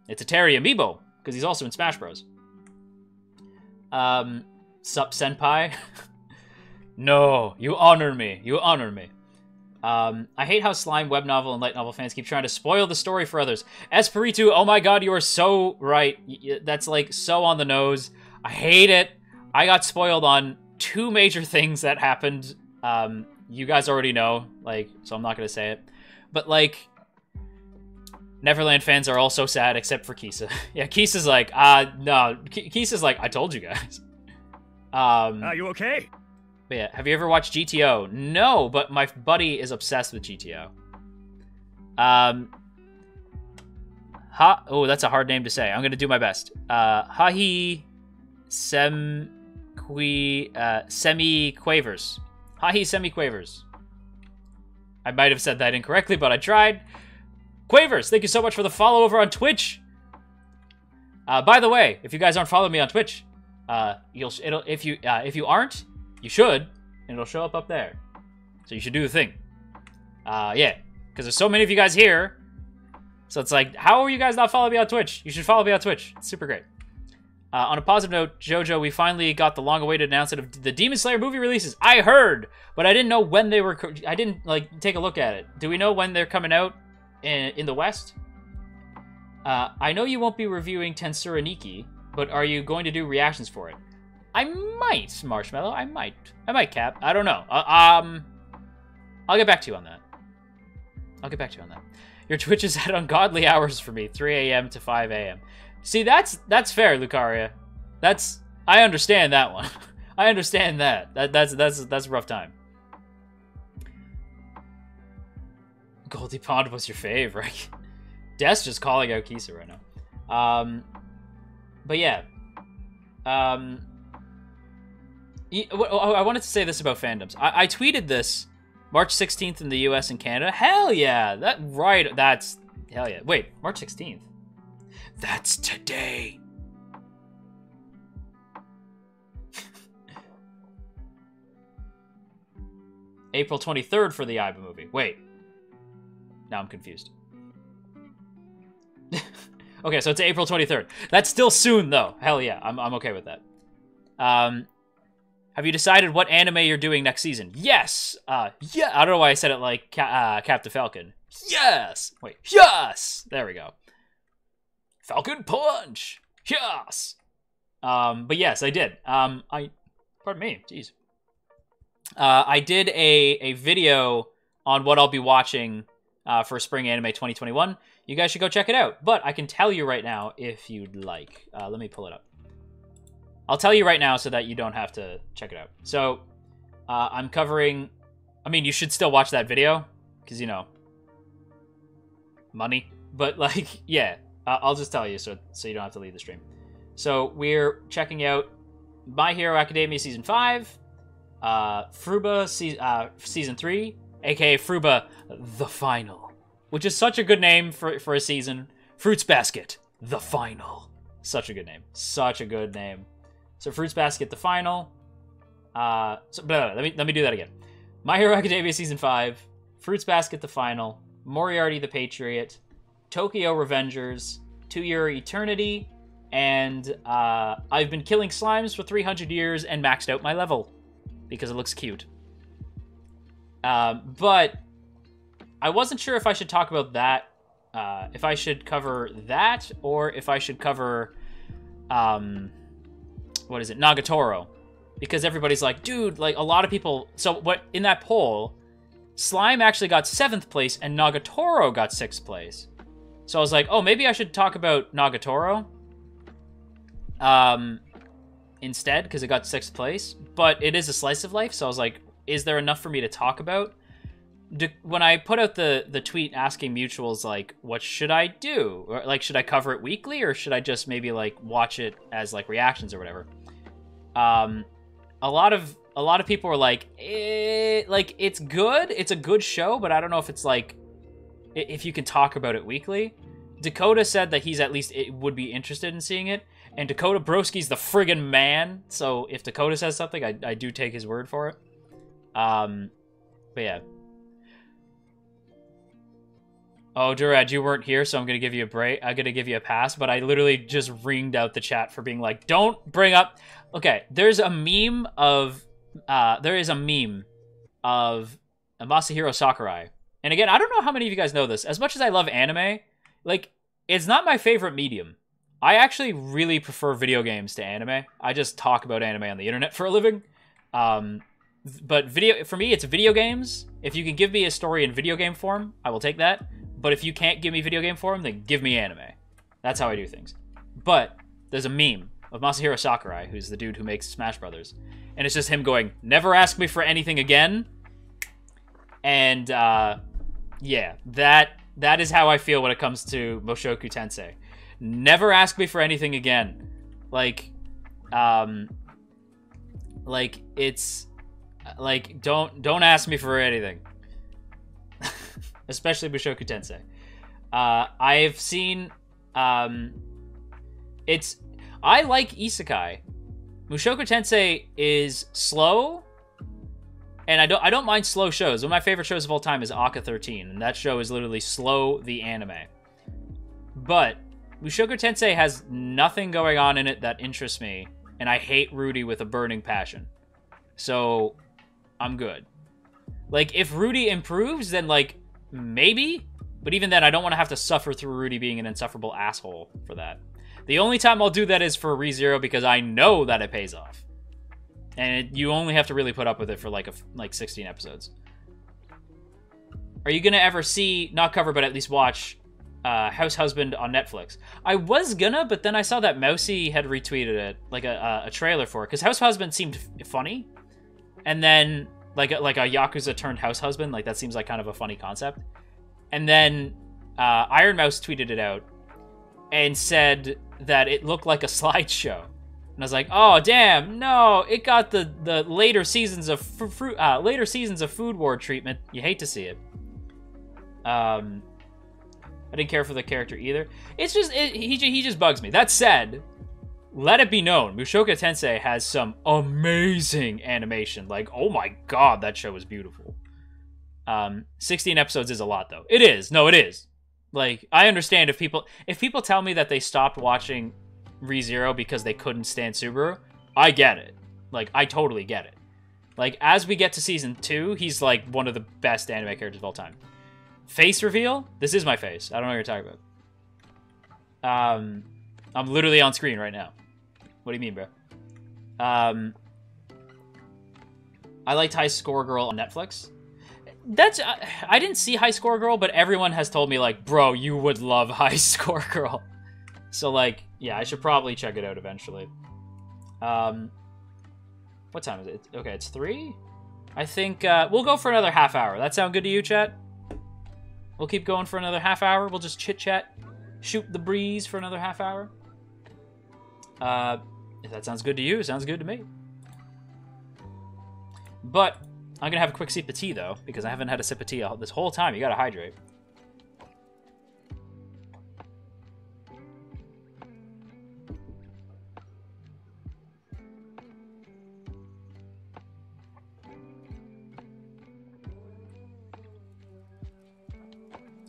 It's a Terry amiibo, because he's also in Smash Bros. Sup, senpai? No, you honor me. You honor me. I hate how slime web novel and light novel fans keep trying to spoil the story for others. Espiritu, oh my god, you are so right. That's, like, so on the nose. I hate it. I got spoiled on 2 major things that happened. You guys already know, like, so I'm not gonna say it. But, like, Neverland fans are all so sad, except for Kisa. Yeah, Kisa's like, no. Kisa's like, I told you guys. Are you okay? But yeah, have you ever watched GTO? No, but my buddy is obsessed with GTO. Oh, that's a hard name to say. I'm gonna do my best. Hahi Semi-Quavers. Hahi Semi-Quavers. I might have said that incorrectly, but I tried. Quavers, thank you so much for the follow over on Twitch. By the way, if you guys aren't following me on Twitch, If you aren't, you should, and it'll show up there. So you should do the thing. Yeah, because there's so many of you guys here. So it's like, how are you guys not following me on Twitch? You should follow me on Twitch. It's super great. On a positive note, JoJo, we finally got the long-awaited announcement of the Demon Slayer movie releases. I heard, but I didn't know when they were. I didn't like take a look at it. Do we know when they're coming out in the West? I know you won't be reviewing Tensura Nikki, but are you going to do reactions for it? I might, Marshmallow. I might, Cap. I don't know. I'll get back to you on that. Your Twitch is at ungodly hours for me, 3 a.m. to 5 a.m. See, that's fair, Lucaria. I understand that one. I understand that. That's a rough time. Goldie Pond was your fave, right? Des just calling out Kisa right now. But yeah. I wanted to say this about fandoms. I tweeted this March 16th in the US and Canada. Hell yeah! That's hell yeah. Wait, March 16th? That's today. April 23rd for the Aiba movie. Wait. Now I'm confused. Okay, so it's April 23rd. That's still soon, though. Hell yeah, I'm okay with that. Have you decided what anime you're doing next season? Yes! Yeah, I don't know why I said it like Captain Falcon. Yes! Wait, yes! There we go. Falcon Punch! Yes! But yes, I did. Pardon me, jeez. I did a video on what I'll be watching for Spring Anime 2021. You guys should go check it out. But I can tell you right now if you'd like. Let me pull it up. I'll tell you right now so that you don't have to check it out. So, I'm covering... I mean, you should still watch that video, because, you know, money. But, like, yeah, I'll just tell you so you don't have to leave the stream. So, we're checking out My Hero Academia Season 5, Fruba Season 3, aka Fruba The Final, which is such a good name for a season. Fruits Basket The Final. Such a good name. Such a good name. So Fruits Basket The Final. Let me do that again. My Hero Academia Season 5, Fruits Basket The Final, Moriarty the Patriot, Tokyo Revengers, To Your Eternity, and I've been killing slimes for 300 years and maxed out my level because it looks cute. But I wasn't sure if I should talk about that, if I should cover that, or if I should cover, what is it, Nagatoro. Because everybody's like, dude, like, a lot of people... So, what in that poll, Slime actually got 7th place, and Nagatoro got 6th place. So I was like, oh, maybe I should talk about Nagatoro instead, because it got 6th place. But it is a slice of life, so I was like, is there enough for me to talk about? When I put out the tweet asking mutuals, like, what should I do? Or, like, should I cover it weekly, or should I just maybe, like, watch it as, like, reactions or whatever? A lot of people were like, like, it's good. It's a good show, but I don't know if it's, like, if you can talk about it weekly. Dakota said that he's at least would be interested in seeing it. And Dakota Broski's the friggin' man. So if Dakota says something, I do take his word for it. But yeah. Oh, Durad, you weren't here, so I'm going to give you a break. I'm going to give you a pass, but I literally just ringed out the chat for being like, don't bring up... Okay, there's a meme of... there is a meme of Masahiro Sakurai. And again, I don't know how many of you guys know this. As much as I love anime, like, it's not my favorite medium. I actually really prefer video games to anime. I just talk about anime on the internet for a living. But for me, it's video games. If you can give me a story in video game form, I will take that. But if you can't give me video game form, then give me anime. That's how I do things. But there's a meme of Masahiro Sakurai, who's the dude who makes Smash Brothers. And it's just him going, never ask me for anything again. And, yeah, that is how I feel when it comes to Mushoku Tensei. Never ask me for anything again. Like, it's, like, don't ask me for anything. Especially Mushoku Tensei. I've seen, I like isekai. Mushoku Tensei is slow, and I don't mind slow shows. One of my favorite shows of all time is Aka 13, and that show is literally slow the anime. But Mushoku Tensei has nothing going on in it that interests me, and I hate Rudy with a burning passion. So, I'm good. Like, if Rudy improves, then, like, maybe? But even then, I don't want to have to suffer through Rudy being an insufferable asshole for that. The only time I'll do that is for ReZero, because I know that it pays off. And you only have to really put up with it for, like, 16 episodes. Are you going to ever see, not cover, but at least watch, House Husband on Netflix? I was gonna, but then I saw that Mousy had retweeted it, like a trailer for it, because House Husband seemed funny. And then, like a Yakuza turned House Husband, like that seems like kind of a funny concept. And then Iron Mouse tweeted it out and said that it looked like a slideshow. And I was like, oh damn, no, it got the later seasons of Food War treatment. You hate to see it. I didn't care for the character either. It's just he just bugs me. That said, let it be known, Mushoku Tensei has some amazing animation. Like, oh my god, that show is beautiful. 16 episodes is a lot, though. It is. No, it is. Like, I understand if people tell me that they stopped watching ReZero because they couldn't stand Subaru, I get it. Like, I totally get it. Like, as we get to season 2, he's like one of the best anime characters of all time. Face reveal? This is my face. I don't know what you're talking about. I'm literally on screen right now. What do you mean, bro? I liked High Score Girl on Netflix. That's I didn't see High Score Girl, but everyone has told me, like, bro, you would love High Score Girl. So, like, yeah, I should probably check it out eventually. What time is it? Okay, it's 3? I think we'll go for another half hour. That sound good to you, chat? We'll keep going for another half hour. We'll just chit-chat, shoot the breeze for another half hour. If that sounds good to you, it sounds good to me. But I'm going to have a quick sip of tea, though, because I haven't had a sip of tea this whole time. You got to hydrate.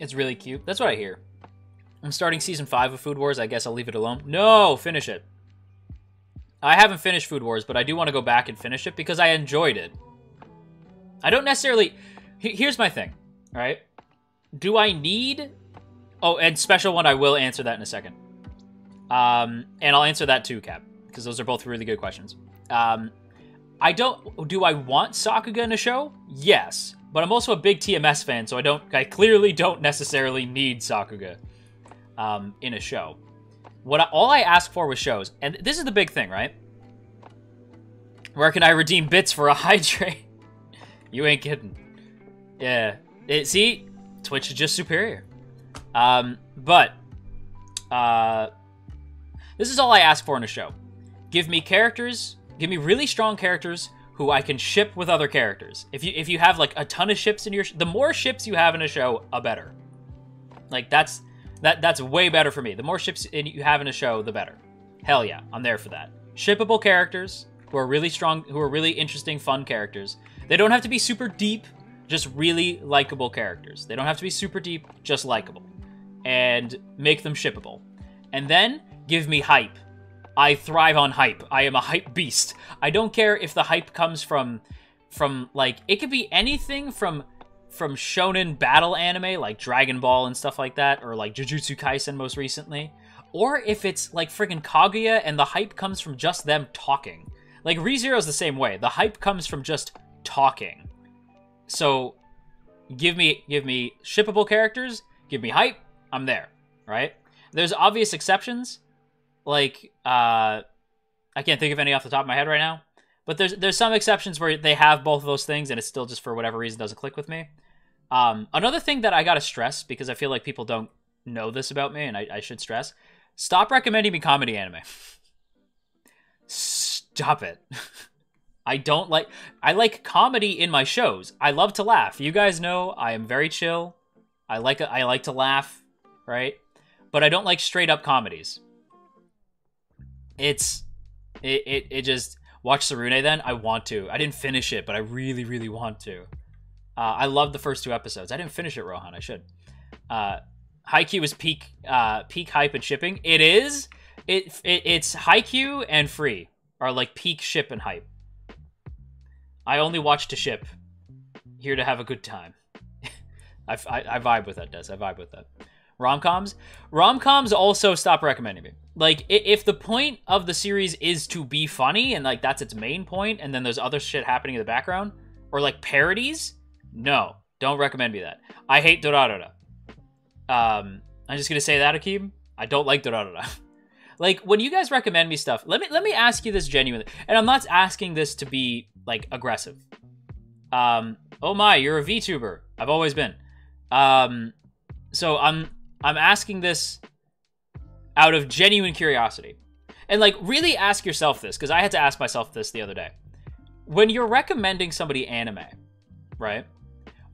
It's really cute. That's what I hear. I'm starting Season 5 of Food Wars. I guess I'll leave it alone. No! Finish it. I haven't finished Food Wars, but I do want to go back and finish it because I enjoyed it. I don't necessarily... Here's my thing, right? Do I need... Oh, and special one, I will answer that in a second. And I'll answer that too, Cap, because those are both really good questions. I don't... Do I want Sakuga in a show? Yes. But I'm also a big TMS fan, so I clearly don't necessarily need Sakuga in a show. All I ask for with shows, and this is the big thing, right? Where can I redeem bits for a hydrate? You ain't kidding. Yeah. See? Twitch is just superior. But this is all I ask for in a show. Give me characters, give me really strong characters who I can ship with other characters. If you have like a ton of ships in your the more ships you have in a show, the better. Like that's way better for me. The more ships you have in a show, the better. Hell yeah, I'm there for that. Shippable characters who are really strong, who are really interesting, fun characters. They don't have to be super deep, just really likable characters. They don't have to be super deep, just likable. And make them shippable. And then give me hype. I thrive on hype. I am a hype beast. I don't care if the hype comes from like, it could be anything from shonen battle anime, like Dragon Ball and stuff like that, or like Jujutsu Kaisen most recently, or if it's like friggin' Kaguya and the hype comes from just them talking. Like ReZero's the same way. The hype comes from just talking. So give me shippable characters, give me hype, I'm there, right? There's obvious exceptions. Like, I can't think of any off the top of my head right now, but there's some exceptions where they have both of those things and it's still just for whatever reason doesn't click with me. Another thing that I gotta stress, because I feel like people don't know this about me and I should stress, stop recommending me comedy anime. Stop it. I like comedy in my shows. I love to laugh. You guys know I am very chill. I like to laugh, right? But I don't like straight up comedies. It's It just watch Sarune then. I want to. I didn't finish it, but I really, really want to. I loved the first 2 episodes. I didn't finish it, Rohan. I should. Haikyuu is peak hype and shipping. It is. It's Haikyuu and Free are like peak ship and hype. I only watch to ship. Here to have a good time. I vibe with that, Des. I vibe with that. Rom-coms? Rom-coms also stop recommending me. Like, if the point of the series is to be funny, and, like, that's its main point, and then there's other shit happening in the background, or, like, parodies, no. Don't recommend me that. I hate Dorarara. I'm just gonna say that, Akeem. I don't like Dorarara. Like, when you guys recommend me stuff, let me ask you this genuinely. And I'm not asking this to be, like, aggressive. Oh my, you're a VTuber. I've always been. So I'm asking this out of genuine curiosity. And, like, really ask yourself this, because I had to ask myself this the other day. When you're recommending somebody anime, right?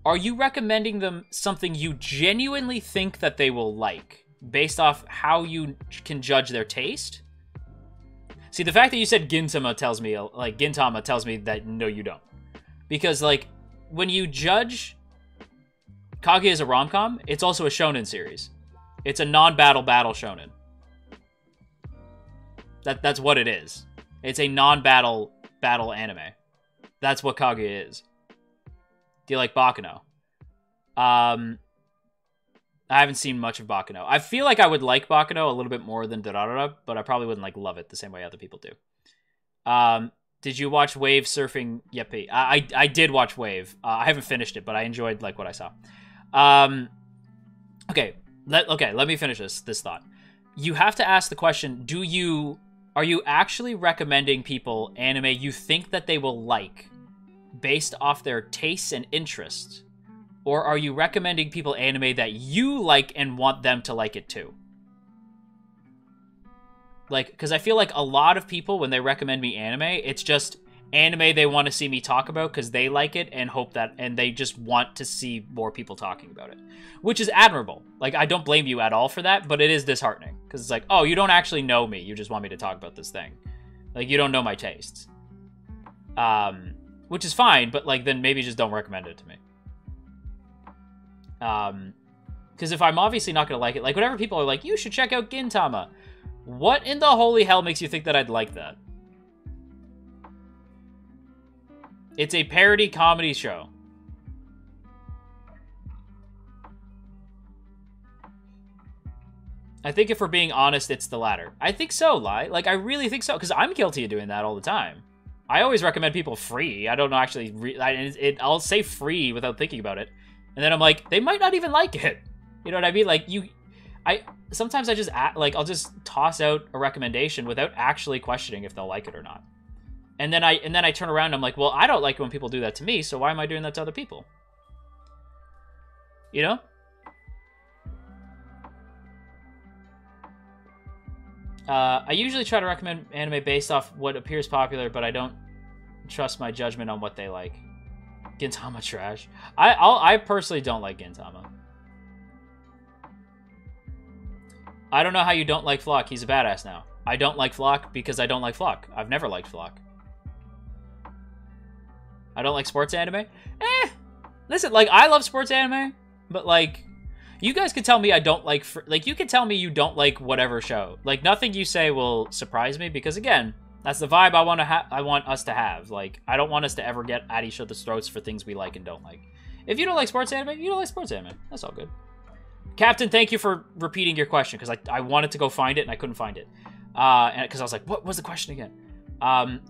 Are you recommending them something you genuinely think that they will like, based off how you can judge their taste? See, the fact that you said Gintama tells me, like, Gintama tells me that no, you don't. Because, like, when you judge Kaguya as a rom-com, it's also a shonen series. It's a non-battle shonen. That's what it is. It's a non-battle anime. That's what Kaguya is. Do you like Baccano? I haven't seen much of Baccano. I feel like I would like Baccano a little bit more than Durarara, but I probably wouldn't, like, love it the same way other people do. Did you watch Wave Surfing Yeppy? I did watch Wave. I haven't finished it, but I enjoyed, like, what I saw. Okay, let me finish this thought. You have to ask the question, are you actually recommending people anime you think that they will like based off their tastes and interests? Or are you recommending people anime that you like and want them to like it too? Like, because I feel like a lot of people, when they recommend me anime, it's just anime they want to see me talk about because they like it and hope that, and they just want to see more people talking about it, which is admirable. Like, I don't blame you at all for that, but it is disheartening because it's like, oh, you don't actually know me. You just want me to talk about this thing. Like, you don't know my tastes. Which is fine, but, like, then maybe just don't recommend it to me. Because if I'm obviously not going to like it, like, whenever people are like, you should check out Gintama, what in the holy hell makes you think that I'd like that? It's a parody comedy show. I think if we're being honest, it's the latter. I think so, Lai. Like, I really think so, because I'm guilty of doing that all the time. I always recommend people free. I don't know, actually, I'll say free without thinking about it. And then I'm like, they might not even like it. You know what I mean? Like, sometimes I just, I'll just toss out a recommendation without actually questioning if they'll like it or not. And then I turn around and I'm like, well, I don't like it when people do that to me, so why am I doing that to other people? You know? I usually try to recommend anime based off what appears popular, but I don't trust my judgment on what they like. Gintama trash. I personally don't like Gintama. I don't know how you don't like Flock. He's a badass now. I don't like Flock because I don't like Flock. I've never liked Flock. I don't like sports anime? Listen, like, I love sports anime, but, like, you guys can tell me I don't like, like, you can tell me you don't like whatever show. Like, nothing you say will surprise me because, again, that's the vibe I want us to have. Like, I don't want us to ever get at each other's throats for things we like and don't like. If you don't like sports anime, you don't like sports anime. That's all good. Captain, thank you for repeating your question because I wanted to go find it and I couldn't find it. And because I was like, what was the question again?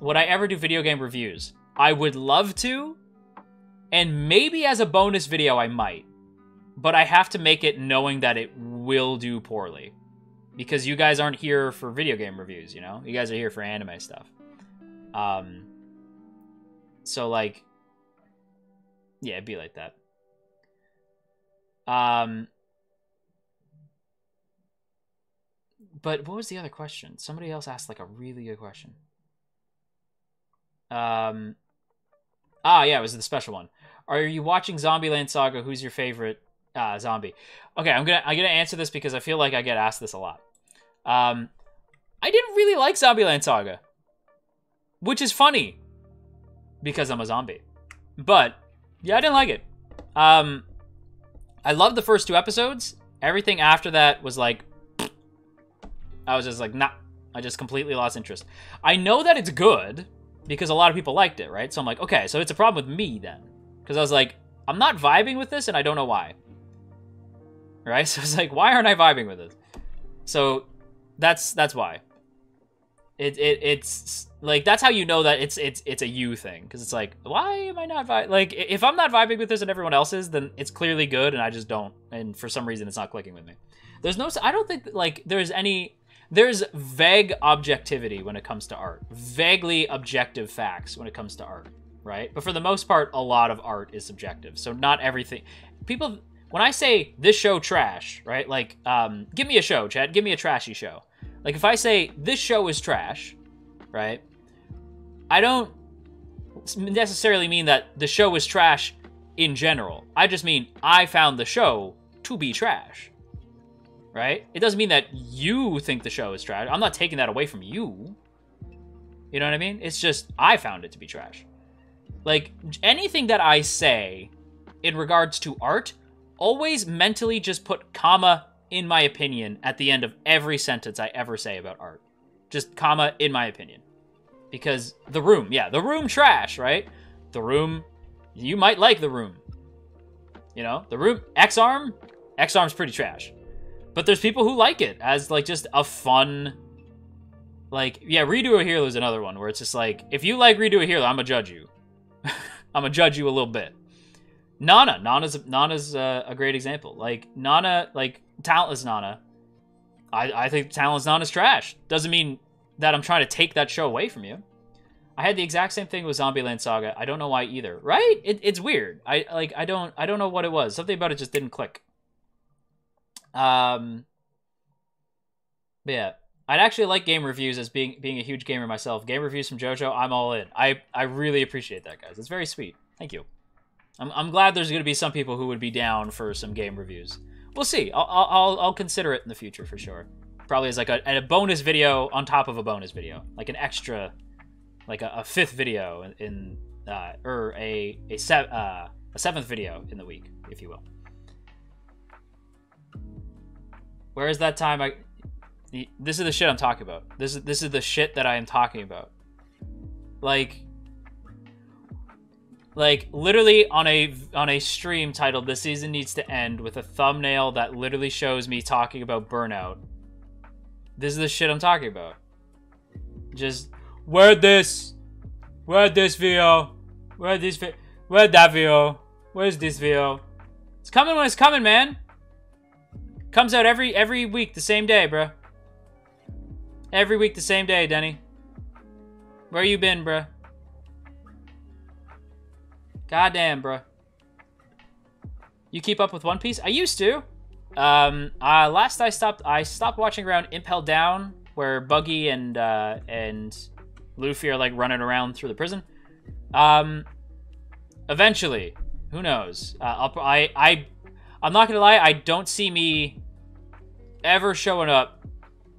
Would I ever do video game reviews? I would love to, and maybe as a bonus video I might, but I have to make it knowing that it will do poorly, because you guys aren't here for video game reviews, you know? You guys are here for anime stuff. So, like, yeah, it'd be like that. But what was the other question? Somebody else asked, like, a really good question. Yeah, it was the special one. Are you watching Zombieland Saga? Who's your favorite zombie? Okay, I'm gonna answer this because I feel like I get asked this a lot. I didn't really like Zombieland Saga. which is funny because I'm a zombie. But yeah, I didn't like it. I loved the first 2 episodes. Everything after that was like, I was just like, nah. I just completely lost interest. I know that it's good because a lot of people liked it, right? So I'm like, okay, so it's a problem with me then. Because I was like, I'm not vibing with this and I don't know why. Right? So it's like, why aren't I vibing with this? So that's why. It's like, that's how you know that it's a you thing. Because it's like, why am I not vibing? Like, if I'm not vibing with this and everyone else is, then it's clearly good and I just don't. And for some reason, it's not clicking with me. I don't think, like, there's vague objectivity when it comes to art. Vaguely objective facts when it comes to art, right? But for the most part, a lot of art is subjective. So not everything. People, when I say this show trash, right? Like, give me a show, Chad. Give me a trashy show. Like, if I say this show is trash, right? I don't necessarily mean that the show is trash in general. I just mean I found the show to be trash, right? It doesn't mean that you think the show is trash. I'm not taking that away from you. You know what I mean? It's just I found it to be trash. Like, anything that I say in regards to art, always mentally just put comma, in my opinion, at the end of every sentence I ever say about art. Just comma, in my opinion. Because The Room, yeah, The Room trash, right? The Room, you might like The Room. You know, The Room, X-Arm's pretty trash. But there's people who like it as, like, just a fun, like, yeah, Redo a Hero is another one where it's just like, if you like Redo a Hero, I'm gonna judge you. I'm gonna judge you a little bit. Nana's a great example. Like, Nana, like, Talentless Nana, I think Talentless Nana's trash. Doesn't mean that I'm trying to take that show away from you. I had the exact same thing with Zombieland Saga. I don't know why either. Right? It's weird. I don't know what it was. Something about it just didn't click. But yeah, I'd actually like game reviews as being a huge gamer myself. Game reviews from JoJo, I'm all in. I really appreciate that, guys. It's very sweet. Thank you. I'm glad there's going to be some people who would be down for some game reviews. We'll see. I'll consider it in the future for sure. Probably as like a bonus video on top of a bonus video, like an extra, like a 5th video in or a 7th video in the week, if you will. Where is that time? This is the shit I'm talking about. This is the shit that I am talking about. Like literally on a stream titled "The Season Needs to End" with a thumbnail that literally shows me talking about burnout. This is the shit I'm talking about. Just where'd this video? Where'd that video? Where's this video? It's coming when it's coming, man. Comes out every week the same day, bro. Every week the same day, Denny. Where you been, bro? Goddamn, bro. You keep up with One Piece? I used to. Last I stopped watching around Impel Down, where Buggy and Luffy are like running around through the prison. Eventually, who knows? I'm not gonna lie, I don't see me ever showing up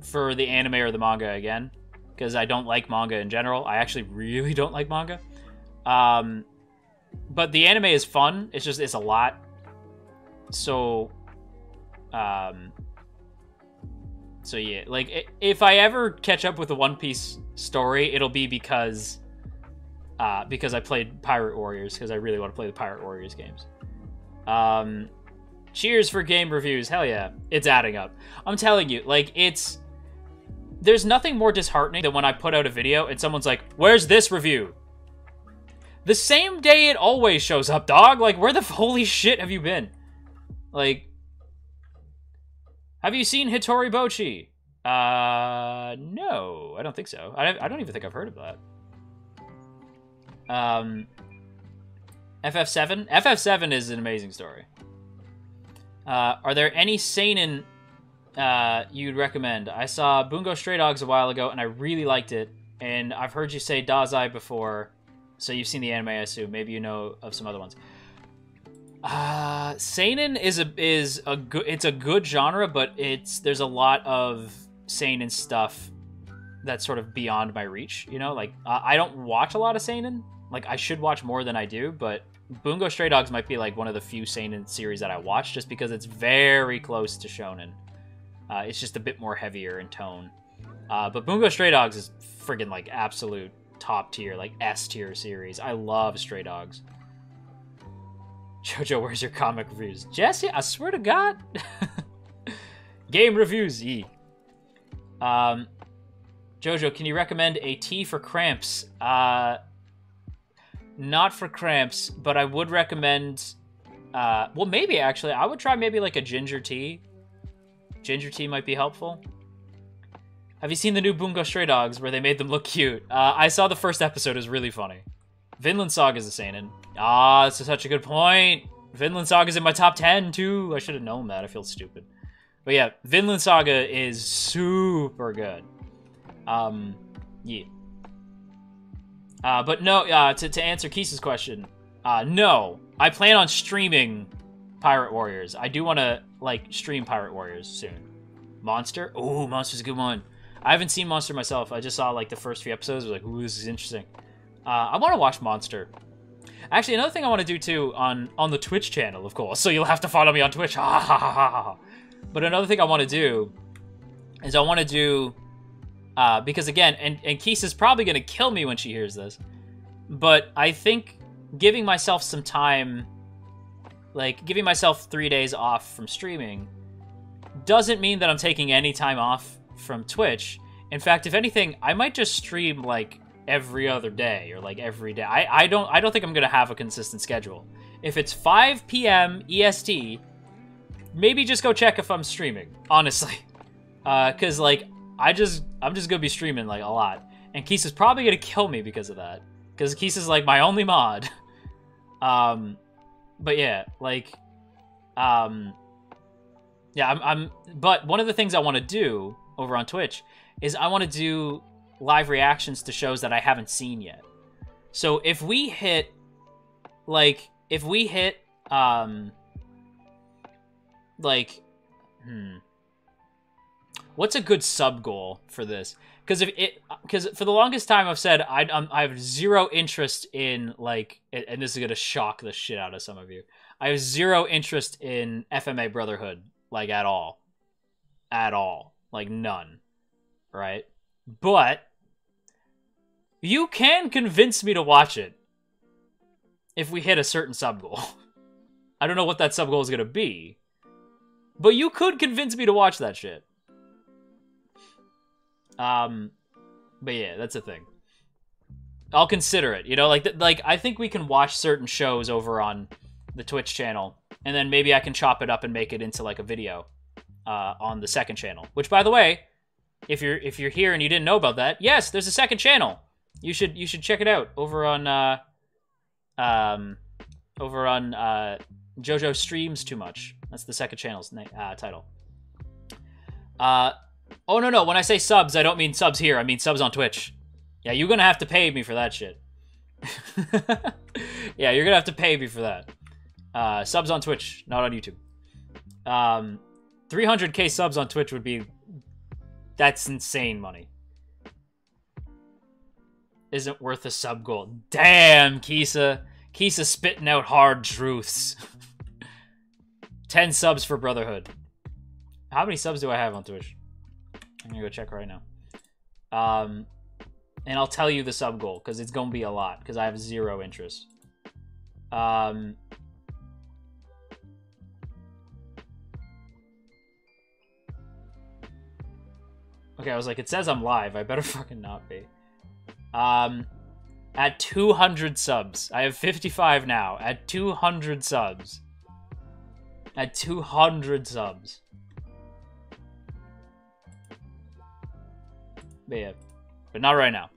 for the anime or the manga again, because I don't like manga in general. I actually really don't like manga. But the anime is fun. It's a lot. So yeah, like, if I ever catch up with the One Piece story, it'll be because I played Pirate Warriors, because I really want to play the Pirate Warriors games. Cheers for game reviews. Hell yeah. It's adding up. I'm telling you, like, there's nothing more disheartening than when I put out a video and someone's like, where's this review? The same day it always shows up, dog. Like, where the holy shit have you been? Like, have you seen Hitori Bochi? No, I don't think so. I don't even think I've heard of that. FF7? FF7 is an amazing story. Are there any seinen you'd recommend? I saw Bungo Stray Dogs a while ago, and I really liked it. And I've heard you say Dazai before, so you've seen the anime, I assume. Maybe you know of some other ones. Seinen is a good genre, but there's a lot of seinen stuff that's sort of beyond my reach, you know? Like, I don't watch a lot of seinen. Like, I should watch more than I do, but Bungo Stray Dogs might be, like, one of the few seinen series that I watch, just because it's very close to shonen. It's just a bit more heavier in tone. But Bungo Stray Dogs is friggin', like, absolute top tier, like, S tier series. I love Stray Dogs. JoJo, where's your comic reviews? Jesse, I swear to God. Game reviews, JoJo, can you recommend a tea for cramps? Not for cramps, but I would recommend... well, maybe, actually. I would try maybe, like, a ginger tea. Ginger tea might be helpful. Have you seen the new Bungo Stray Dogs where they made them look cute? I saw the first episode. It was really funny. Vinland Saga is a seinen. Ah, that's such a good point. Vinland Saga is in my top 10, too. I should have known that. I feel stupid. But yeah, Vinland Saga is super good. Yeah. But no, to answer Keese's question, no. I plan on streaming Pirate Warriors. I do want to, like, stream Pirate Warriors soon. Monster? Oh, Monster's a good one. I haven't seen Monster myself. I just saw, like, the first few episodes. I was like, ooh, this is interesting. I want to watch Monster. Actually, another thing I want to do, too, on the Twitch channel, of course. So you'll have to follow me on Twitch. Ha ha ha ha ha. But another thing I want to do is I want to do... because, again, and Keese is probably going to kill me when she hears this. But I think giving myself some time... Like, giving myself 3 days off from streaming doesn't mean that I'm taking any time off from Twitch. In fact, if anything, I might just stream, like, every other day or, like, every day. I don't think I'm going to have a consistent schedule. If it's 5 p.m. EST, maybe just go check if I'm streaming, honestly. Because, like, I'm just going to be streaming, like, a lot. And Keese is probably going to kill me because of that. Because Keese is, like, my only mod. But yeah, like, yeah, but one of the things I want to do over on Twitch is I want to do live reactions to shows that I haven't seen yet. So if we hit, like, what's a good sub goal for this? Because for the longest time I've said I have zero interest in, like, and this is gonna shock the shit out of some of you. I have zero interest in FMA Brotherhood, like, at all, like, none, right? But you can convince me to watch it if we hit a certain sub goal. I don't know what that sub goal is gonna be, but you could convince me to watch that shit. But yeah, that's the thing. I'll consider it, you know, like I think we can watch certain shows over on the Twitch channel, and then maybe I can chop it up and make it into, like, a video, on the second channel. Which, by the way, if you're here and you didn't know about that, yes, there's a second channel. You should check it out over on, JoJo Streams Too Much. That's the second channel's title. Oh, no. When I say subs, I don't mean subs here. I mean subs on Twitch. Yeah, you're gonna have to pay me for that shit. Yeah, you're gonna have to pay me for that. Subs on Twitch, not on YouTube. 300k subs on Twitch would be... That's insane money. Isn't worth a sub goal. Damn, Kisa. Kisa spitting out hard truths. 10 subs for Brotherhood. How many subs do I have on Twitch? I'm gonna go check right now. And I'll tell you the sub goal, because it's gonna be a lot, because I have zero interest. Okay, I was like, it says I'm live. I better fucking not be. At 200 subs. I have 55 now. At 200 subs. At 200 subs. But yeah. But not right now.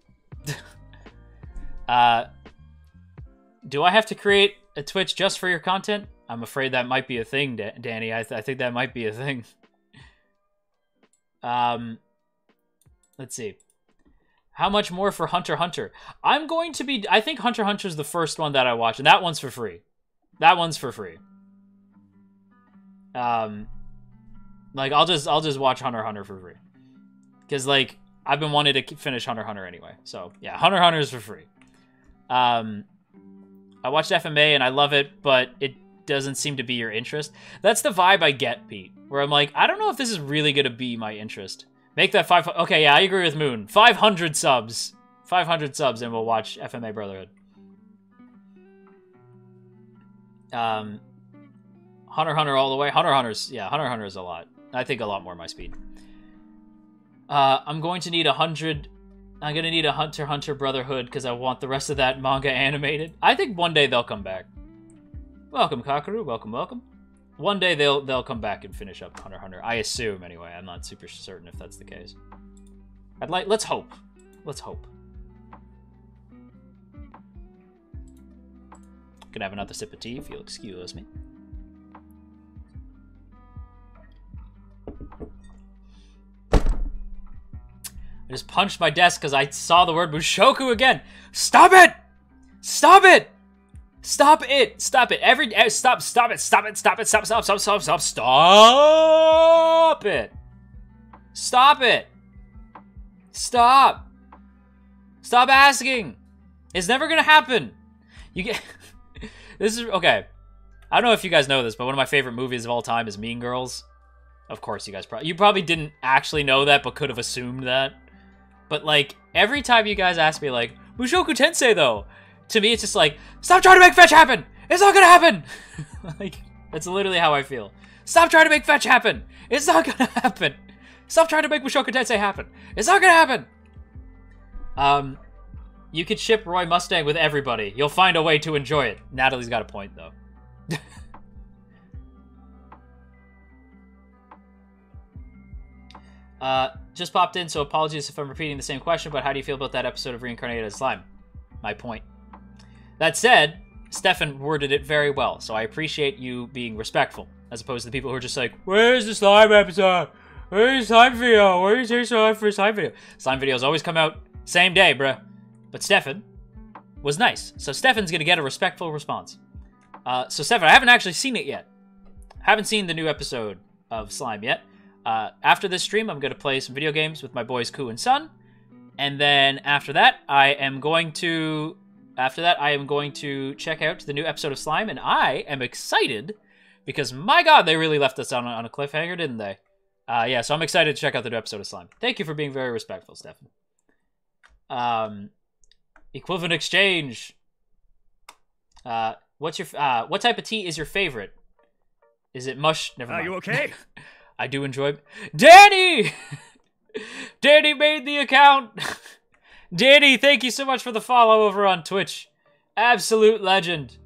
Do I have to create a Twitch just for your content? I'm afraid that might be a thing, Danny. I think that might be a thing. Let's see. How much more for Hunter x Hunter? I'm going to be... I think Hunter x Hunter is the first one that I watch, and that one's for free. That one's for free. Like, I'll just watch Hunter x Hunter for free. Because, like, I've been wanting to finish Hunter x Hunter anyway. So, yeah, Hunter x Hunter is for free. I watched FMA and I love it, but it doesn't seem to be your interest. That's the vibe I get, Pete, where I'm like, I don't know if this is really going to be my interest. Make that 5... Okay, yeah, I agree with Moon. 500 subs. 500 subs and we'll watch FMA Brotherhood. Hunter x Hunter all the way. Hunter x Hunter's... Yeah, Hunter x Hunter is a lot. I think a lot more my speed. I'm going to need 100... I'm going to need a Hunter x Hunter Brotherhood because I want the rest of that manga animated. I think one day they'll come back. Welcome, Kakaru. Welcome, welcome. One day they'll come back and finish up Hunter x Hunter. I assume, anyway. I'm not super certain if that's the case. Let's hope. Let's hope. Gonna have another sip of tea if you'll excuse me. I just punched my desk because I saw the word Mushoku again. Stop it! Stop it! Stop it! Stop it! Stop it! Stop it! Stop it! Stop it! Stop! Stop! Stop! Stop! Stop! Stop it! Stop it! Stop! Stop asking! It's never gonna happen. You get. This is okay. I don't know if you guys know this, but one of my favorite movies of all time is Mean Girls. Of course, you guys probably didn't actually know that, but could have assumed that. But like every time you guys ask me, like Mushoku Tensei, though, to me it's just like, stop trying to make fetch happen. It's not gonna happen. Like that's literally how I feel. Stop trying to make fetch happen. It's not gonna happen. Stop trying to make Mushoku Tensei happen. It's not gonna happen. You could ship Roy Mustang with everybody. You'll find a way to enjoy it. Natalie's got a point, though. Just popped in, so apologies if I'm repeating the same question, but how do you feel about that episode of Reincarnated as Slime? My point. That said, Stefan worded it very well, so I appreciate you being respectful, as opposed to the people who are just like, where's the Slime episode? Where's the Slime video? Where's your Slime for Slime video? Slime videos always come out same day, bruh. But Stefan was nice, so Stefan's gonna get a respectful response. So Stefan, I haven't actually seen it yet. Haven't seen the new episode of Slime yet. After this stream, I'm gonna play some video games with my boys Ku and Sun, and then after that, I am going to check out the new episode of Slime, and I am excited because my God, they really left us on a cliffhanger, didn't they? Yeah, so I'm excited to check out the new episode of Slime. Thank you for being very respectful, Stefan. Equivalent exchange. What type of tea is your favorite? Is it mush? Never mind. Are you okay? I do enjoy... Danny! Danny made the account! Danny, thank you so much for the follow over on Twitch. Absolute legend.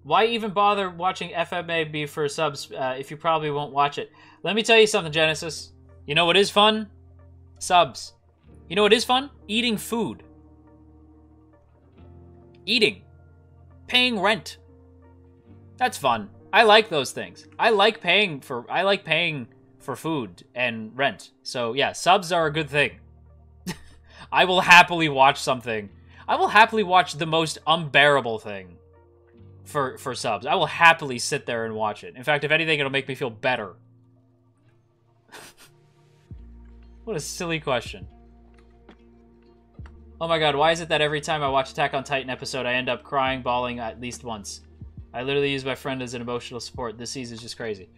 Why even bother watching FMAB for subs if you probably won't watch it? Let me tell you something, Genesis. You know what is fun? Subs. You know what is fun? Eating food. Eating. Paying rent. That's fun. I like those things. I like paying for food and rent. So yeah, subs are a good thing. I will happily watch something. I will happily watch the most unbearable thing for subs. I will happily sit there and watch it. In fact, if anything, it'll make me feel better. What a silly question. Oh my God, why is it that every time I watch Attack on Titan episode, I end up crying, bawling at least once? I literally use my friend as an emotional support. This season is just crazy.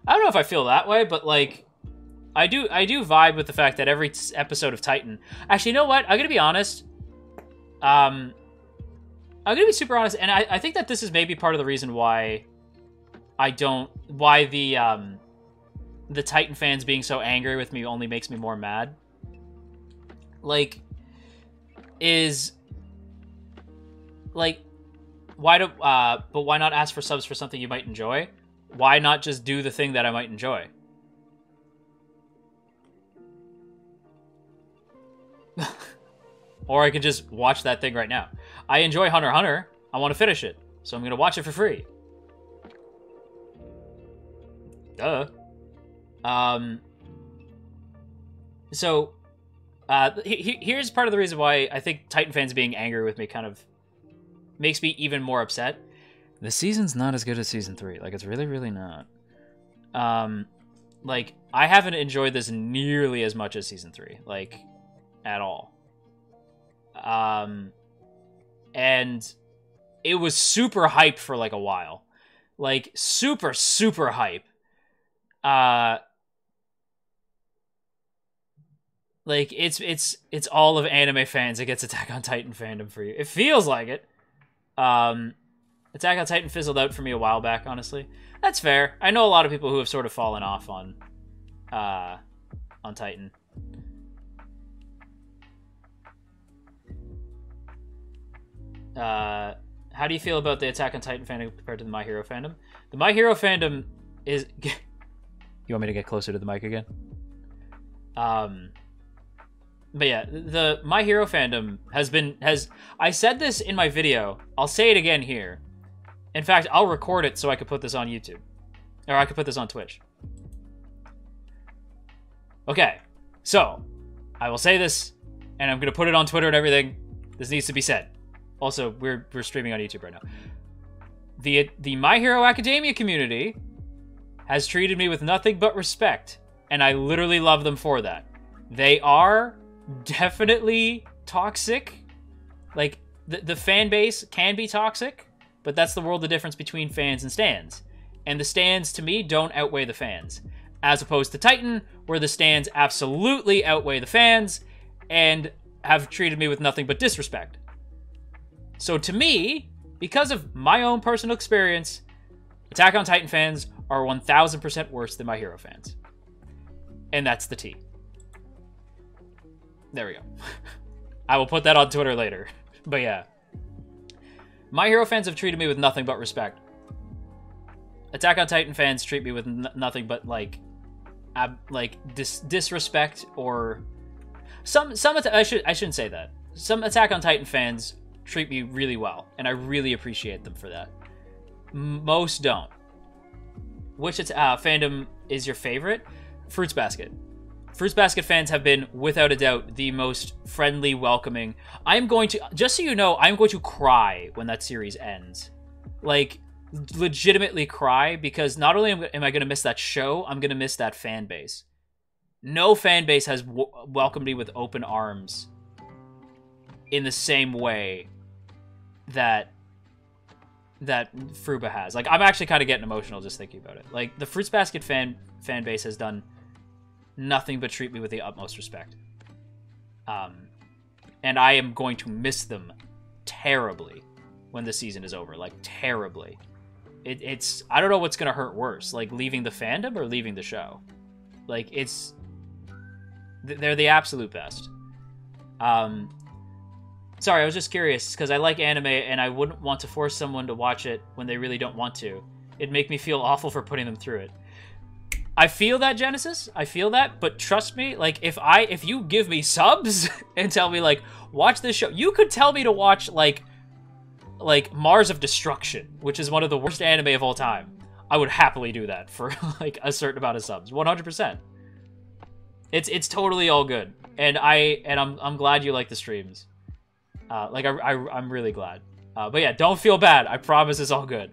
I don't know if I feel that way, but like, I do vibe with the fact that every episode of Titan... Actually, you know what? I'm gonna be honest. I'm gonna be super honest, and I think that this is maybe part of the reason why the Titan fans being so angry with me only makes me more mad. Like, but why not ask for subs for something you might enjoy? Why not just do the thing that I might enjoy? Or I could just watch that thing right now. I enjoy Hunter x Hunter. I want to finish it, so I'm gonna watch it for free. Duh. So, here's part of the reason why I think Titan fans being angry with me kind of makes me even more upset. The season's not as good as season 3. Like, it's really, really not. like, I haven't enjoyed this nearly as much as season 3, like, at all. And it was super hyped for like a while, like super hype. Like it's all of anime fans that gets Attack on Titan fandom for you. It feels like it. Attack on Titan fizzled out for me a while back, honestly. That's fair. I know a lot of people who have sort of fallen off on Titan. How do you feel about the Attack on Titan fandom compared to the My Hero fandom? The My Hero fandom is... You want me to get closer to the mic again? But yeah, the My Hero fandom has... I said this in my video. I'll say it again here. In fact, I'll record it so I could put this on YouTube. Or I could put this on Twitch. Okay, so I will say this, and I'm going to put it on Twitter and everything. This needs to be said. Also, we're streaming on YouTube right now. The My Hero Academia community has treated me with nothing but respect, and I literally love them for that. They are definitely toxic. Like, the fan base can be toxic, but that's the world of difference between fans and stans. And the stans, to me, don't outweigh the fans. As opposed to Titan, where the stans absolutely outweigh the fans, and have treated me with nothing but disrespect. So to me, because of my own personal experience, Attack on Titan fans are 1000% worse than My Hero fans. And that's the T. There we go. I will put that on Twitter later. But yeah. My Hero fans have treated me with nothing but respect. Attack on Titan fans treat me with nothing but, like disrespect, or... I shouldn't say that. Some Attack on Titan fans treat me really well, and I really appreciate them for that. Most don't. Which fandom is your favorite? Fruits Basket. Fruits Basket fans have been, without a doubt, the most friendly, welcoming. I'm going to, just so you know, I'm going to cry when that series ends. Like, legitimately cry, because not only am I going to miss that show, I'm going to miss that fan base. No fan base has welcomed me with open arms in the same way that Fruba has. Like, I'm actually kind of getting emotional just thinking about it. Like, the Fruits Basket fan base has done nothing but treat me with the utmost respect. And I am going to miss them terribly when the season is over. Like, terribly. It's... I don't know what's going to hurt worse. Like, leaving the fandom or leaving the show. Like, it's... They're the absolute best. Sorry, I was just curious, because I like anime, and I wouldn't want to force someone to watch it when they really don't want to. It'd make me feel awful for putting them through it. I feel that, Genesis. I feel that, but trust me, like, if you give me subs and tell me, like, watch this show, you could tell me to watch, like Mars of Destruction, which is one of the worst anime of all time. I would happily do that for, like, a certain amount of subs. 100%. It's totally all good. And I'm glad you like the streams. I'm really glad. But yeah, don't feel bad. I promise it's all good.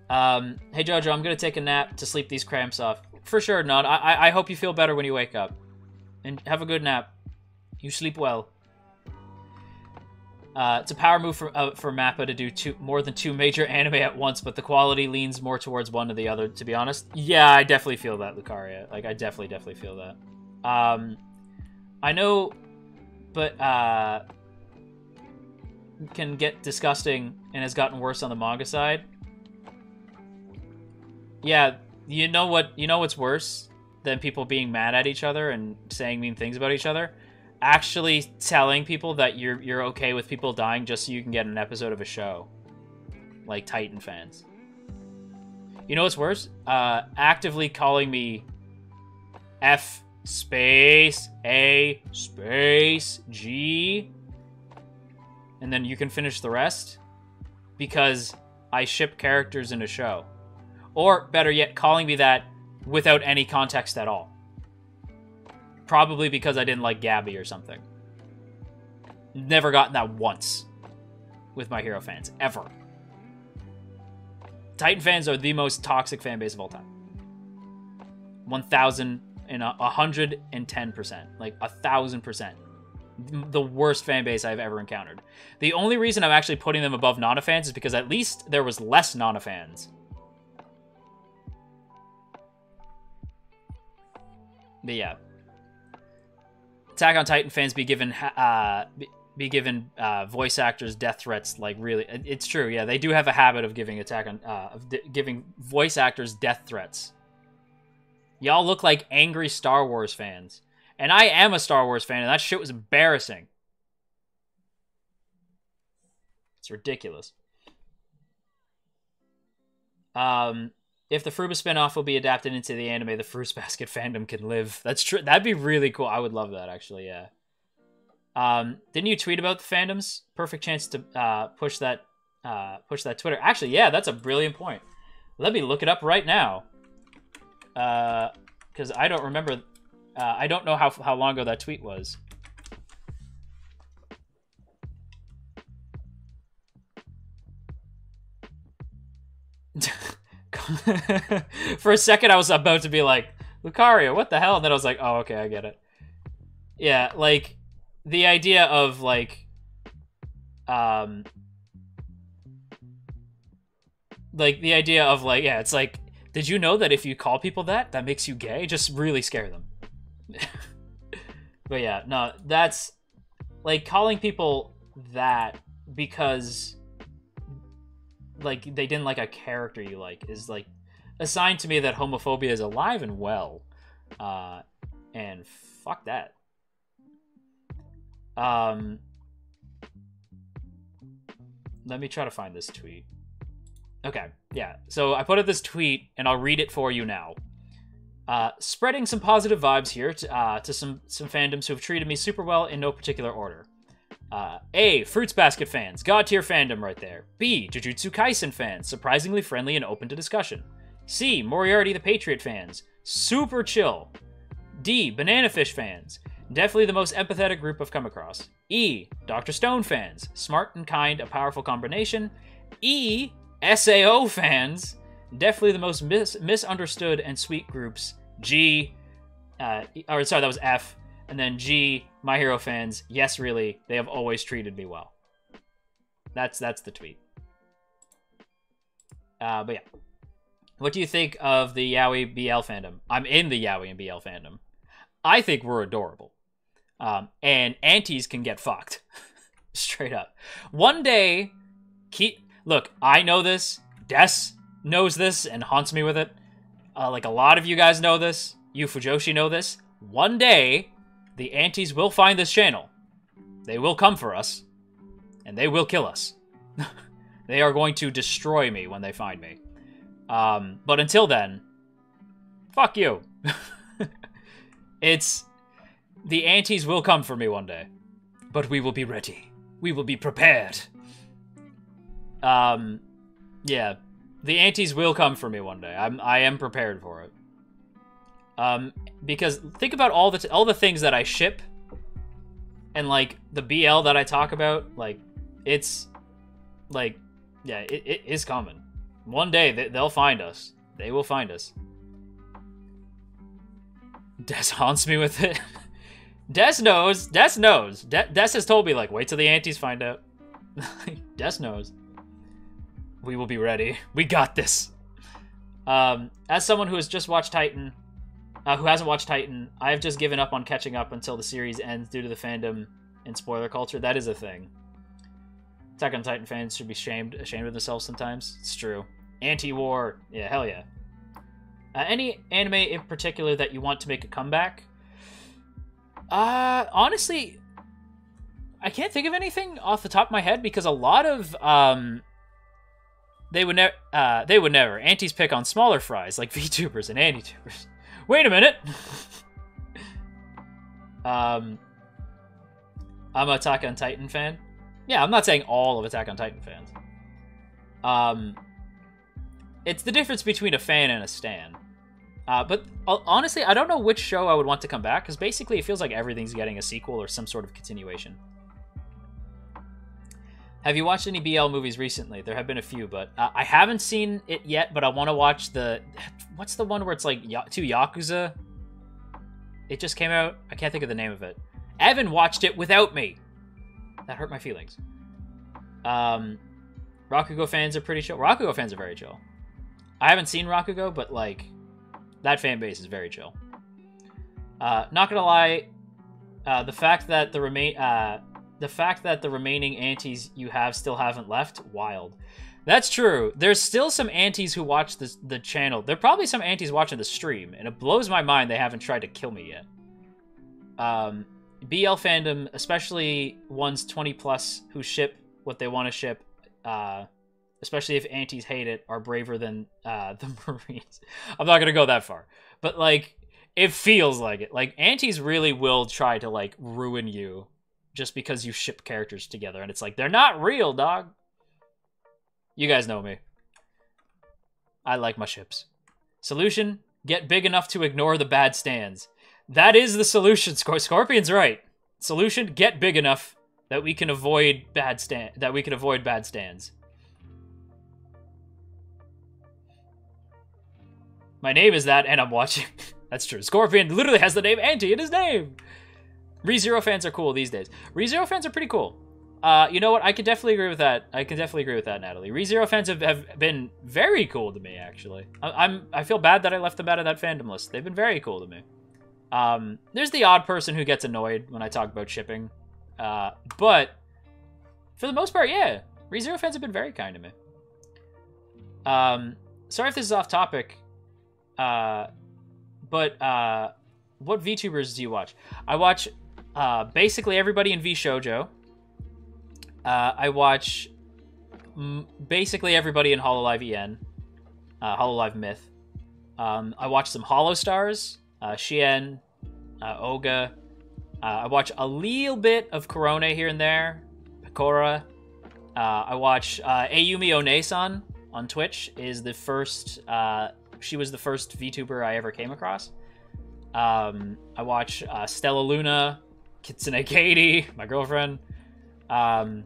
Hey Jojo, I'm gonna take a nap to sleep these cramps off. For sure, Nod. I hope you feel better when you wake up. And have a good nap. You sleep well. It's a power move for Mappa to do more than two major anime at once, but the quality leans more towards one or the other, to be honest. Yeah, I definitely feel that, Lucaria. Like, I definitely feel that. I know, but, can get disgusting and has gotten worse on the manga side. Yeah, you know what's worse than people being mad at each other and saying mean things about each other? Actually telling people that you're okay with people dying just so you can get an episode of a show. Like Titan fans. You know what's worse? Actively calling me F space A space G, and then you can finish the rest because I ship characters in a show. Or, better yet, calling me that without any context at all. Probably because I didn't like Gabby or something. Never gotten that once with My Hero fans. Ever. Titan fans are the most toxic fan base of all time. 110%. Like 1,000%. The worst fan base I've ever encountered. The only reason I'm actually putting them above Nana fans is because at least there was less Nana fans. But yeah. Attack on Titan fans be given voice actors death threats, like really. It's true, yeah. They do have a habit of giving giving voice actors death threats. Y'all look like angry Star Wars fans. And I am a Star Wars fan, and that shit was embarrassing. It's ridiculous. If the Fruba spinoff will be adapted into the anime, the Fruits Basket fandom can live. That's true. That'd be really cool. I would love that, actually, yeah. Didn't you tweet about the fandoms? Perfect chance to push that Twitter. Actually, yeah, that's a brilliant point. Let me look it up right now. Because I don't remember... I don't know how long ago that tweet was. For a second, I was about to be like, Lucario, what the hell? And then I was like, oh, okay, I get it. Yeah, like, the idea of, like, yeah, it's like, did you know that if you call people that makes you gay? Just really scare them. But yeah, no, that's like calling people that because like they didn't like a character you like is like a sign to me that homophobia is alive and well. And fuck that. Let me try to find this tweet. Okay, yeah. So I put up this tweet and I'll read it for you now. Spreading some positive vibes here to some fandoms who have treated me super well in no particular order. A. Fruits Basket fans. God tier fandom right there. B. Jujutsu Kaisen fans. Surprisingly friendly and open to discussion. C. Moriarty the Patriot fans. Super chill. D. Banana Fish fans. Definitely the most empathetic group I've come across. E. Dr. Stone fans. Smart and kind, a powerful combination. E. SAO fans. Definitely the most misunderstood and sweet groups. G, or sorry, that was F. And then G, My Hero fans. Yes, really, they have always treated me well. That's the tweet. But yeah. What do you think of the Yowie BL fandom? I'm in the Yowie and BL fandom. I think we're adorable. And aunties can get fucked. Straight up. One day, look, I know this. Des knows this and haunts me with it. Like a lot of you guys know this. You Fujoshi know this. One day, the aunties will find this channel. They will come for us. And they will kill us. They are going to destroy me when they find me. But until then, fuck you. The aunties will come for me one day. But we will be ready. We will be prepared. Yeah. The aunties will come for me one day. I am prepared for it. Because think about all the things that I ship, and like the BL that I talk about. Like, it's like, yeah, it is coming. One day they'll find us. They will find us. Des haunts me with it. Des knows. Des knows. Des has told me, like, wait till the aunties find out. Des knows. We will be ready. We got this. As someone who has just watched Titan, who hasn't watched Titan, I have just given up on catching up until the series ends due to the fandom and spoiler culture. That is a thing. Attack on Titan fans should be ashamed of themselves sometimes. It's true. Anti-war. Yeah, hell yeah. Any anime in particular that you want to make a comeback? Honestly, I can't think of anything off the top of my head because a lot of, They would never. Aunties pick on smaller fries like VTubers and Anti-tubers. Wait a minute. I'm an Attack on Titan fan. Yeah, I'm not saying all of Attack on Titan fans. It's the difference between a fan and a stan. But honestly, I don't know which show I would want to come back, because basically it feels like everything's getting a sequel or some sort of continuation. Have you watched any BL movies recently? There have been a few, but I haven't seen it yet, but I want to watch the... What's the one where it's like two Yakuza? It just came out. I can't think of the name of it. Evan watched it without me. That hurt my feelings. Rakugo fans are pretty chill. Rakugo fans are very chill. I haven't seen Rakugo, but like that fan base is very chill. Not gonna lie, the fact that the remaining aunties you have still haven't left, wild. That's true. There's still some aunties who watch the channel. There are probably some aunties watching the stream, and it blows my mind they haven't tried to kill me yet. BL fandom, especially ones 20 plus who ship what they want to ship, especially if aunties hate it, are braver than the Marines. I'm not gonna go that far, but like it feels like it. Like aunties really will try to like ruin you just because you ship characters together, and it's like they're not real, dog. You guys know me. I like my ships. Solution: get big enough to ignore the bad stands. That is the solution. Scorpion's right. Solution: get big enough that we can avoid bad stands. My name is that, and I'm watching. That's true. Scorpion literally has the name Auntie in his name. ReZero fans are cool these days. ReZero fans are pretty cool. You know what? I can definitely agree with that. Natalie. ReZero fans have been very cool to me, actually. I feel bad that I left them out of that fandom list. They've been very cool to me. There's the odd person who gets annoyed when I talk about shipping. But for the most part, yeah. ReZero fans have been very kind to me. Sorry if this is off topic. But what VTubers do you watch? I watch basically everybody in VShojo. I watch basically everybody in Hololive EN, Hololive Myth. I watch some Holostars, Shien, Oga. I watch a little bit of Korone here and there, Pekora. I watch Ayumi Onesan on Twitch. Is the first. She was the first VTuber I ever came across. I watch Stella Luna, Kitsune Katie, my girlfriend. I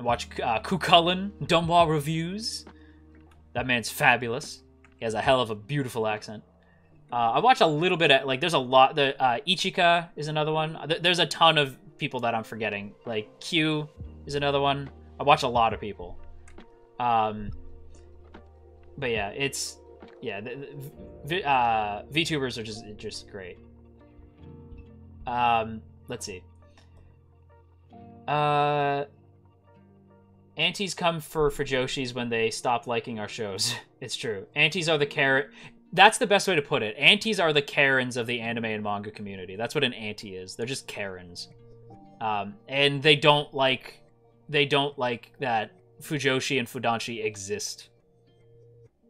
watch Kukulin, Donghua Reviews. That man's fabulous. He has a hell of a beautiful accent. I watch a little bit at, like, there's a lot. Ichika is another one. There's a ton of people that I'm forgetting. Like, Q is another one. I watch a lot of people. But yeah, it's, yeah, VTubers are just great. Let's see. Aunties come for Joshis when they stop liking our shows. It's true. Aunties are the Karen. That's the best way to put it. Aunties are the Karens of the anime and manga community. That's what an auntie is. They're just Karens. And they don't like that Fujoshi and Fudanshi exist.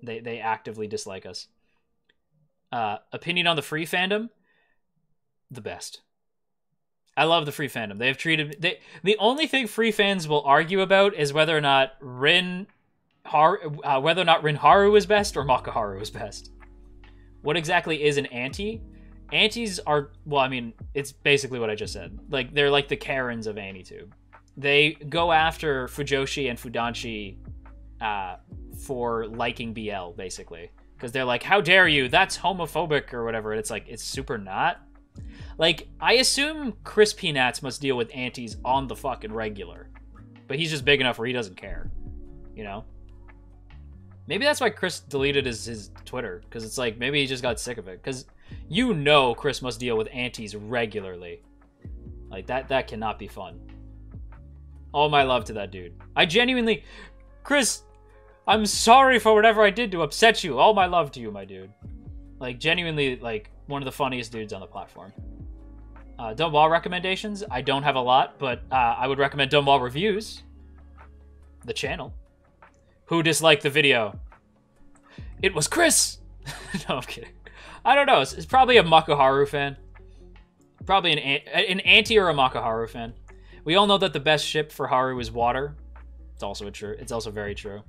They actively dislike us. Opinion on the free fandom? The best. I love the free fandom. They have treated... the only thing free fans will argue about is whether or not Rinharu is best or Makaharu is best. What exactly is an auntie? Aunties are... Well, I mean, it's basically what I just said. Like, they're like the Karens of AniTube. They go after Fujoshi and Fudanshi for liking BL, basically. Because they're like, how dare you? That's homophobic or whatever. And it's like, it's super not. Like, I assume Chris Peanuts must deal with aunties on the fucking regular. But he's just big enough where he doesn't care. You know? Maybe that's why Chris deleted his Twitter. Because it's like, maybe he just got sick of it. Because you know Chris must deal with aunties regularly. Like, that cannot be fun. All my love to that dude. I genuinely... Chris, I'm sorry for whatever I did to upset you. All my love to you, my dude. Like, genuinely, like, one of the funniest dudes on the platform. Donghua recommendations? I don't have a lot, but I would recommend Donghua Reviews. The channel. Who disliked the video? It was Chris! No, I'm kidding. I don't know. It's probably a Makaharu fan. Probably an auntie or a Makaharu fan. We all know that the best ship for Haru is water. It's also true. It's also very true.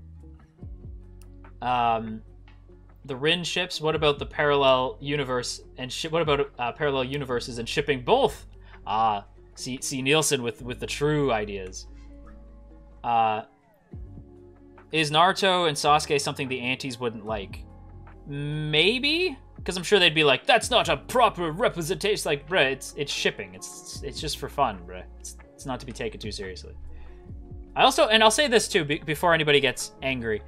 The Rin ships. What about the parallel universe and what about parallel universes and shipping both? See Nielsen with the true ideas. Is Naruto and Sasuke something the aunties wouldn't like? Maybe, because I'm sure they'd be like, "That's not a proper representation." Like, bruh, it's shipping. It's just for fun, bruh. It's not to be taken too seriously. I'll say this too before anybody gets angry,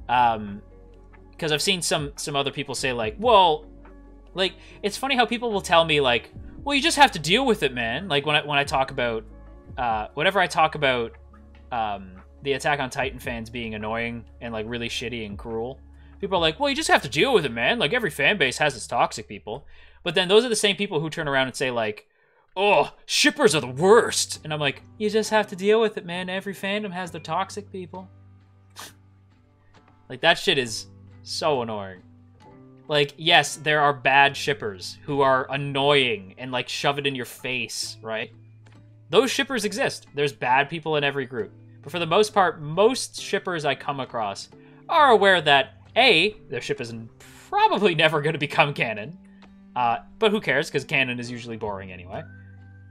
because I've seen some other people say like, "Well, like it's funny how people will tell me like, well, you just have to deal with it, man." Like when I talk about, whenever I talk about, the Attack on Titan fans being annoying and like really shitty and cruel. People are like, well, you just have to deal with it, man. Like, every fan base has its toxic people. But then those are the same people who turn around and say, like, oh, shippers are the worst. And I'm like, you just have to deal with it, man. Every fandom has their toxic people. Like, that shit is so annoying. Like, yes, there are bad shippers who are annoying and, like, shove it in your face, right? Those shippers exist. There's bad people in every group. But for the most part, most shippers I come across are aware that A, their ship is probably never going to become canon. But who cares, because canon is usually boring anyway.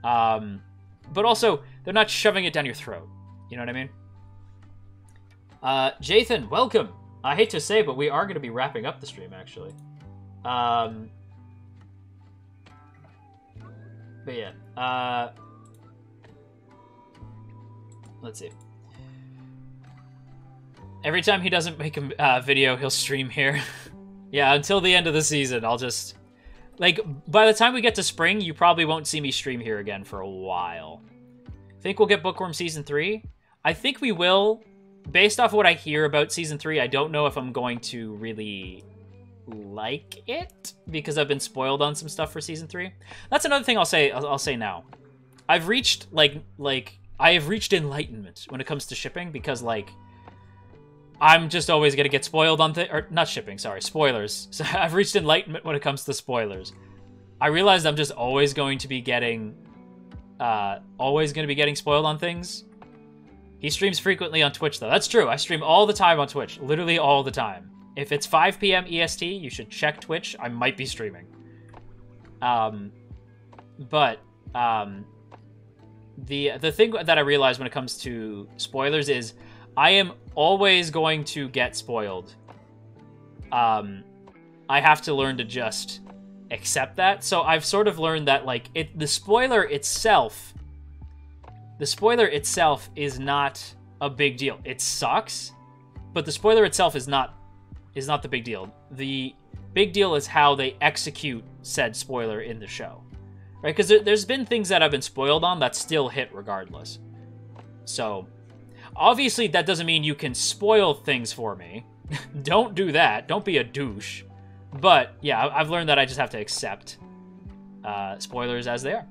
But also, they're not shoving it down your throat. You know what I mean? Jathan, welcome. I hate to say, but we are going to be wrapping up the stream, actually. But yeah. Let's see. Every time he doesn't make a video, he'll stream here. Yeah, until the end of the season, I'll just... Like, by the time we get to spring, you probably won't see me stream here again for a while. Think we'll get Bookworm Season 3? I think we will. Based off what I hear about Season 3, I don't know if I'm going to really like it, because I've been spoiled on some stuff for Season 3. That's another thing I'll say now. I've reached, I have reached enlightenment when it comes to shipping, because, like... I'm just always going to get spoiled on or not shipping, sorry, spoilers. So I've reached enlightenment when it comes to spoilers. I realized I'm just always going to be getting spoiled on things. He streams frequently on Twitch, though. That's true. I stream all the time on Twitch. Literally all the time. If it's 5 p.m. EST, you should check Twitch. I might be streaming. The thing that I realized when it comes to spoilers is I am always going to get spoiled. I have to learn to just accept that. So I've sort of learned that, like, the spoiler itself is not a big deal. It sucks, but the spoiler itself is not the big deal. The big deal is how they execute said spoiler in the show, right? Because there's been things that I've been spoiled on that still hit regardless. So obviously, that doesn't mean you can spoil things for me. Don't do that. Don't be a douche. But, yeah, I've learned that I just have to accept spoilers as they are.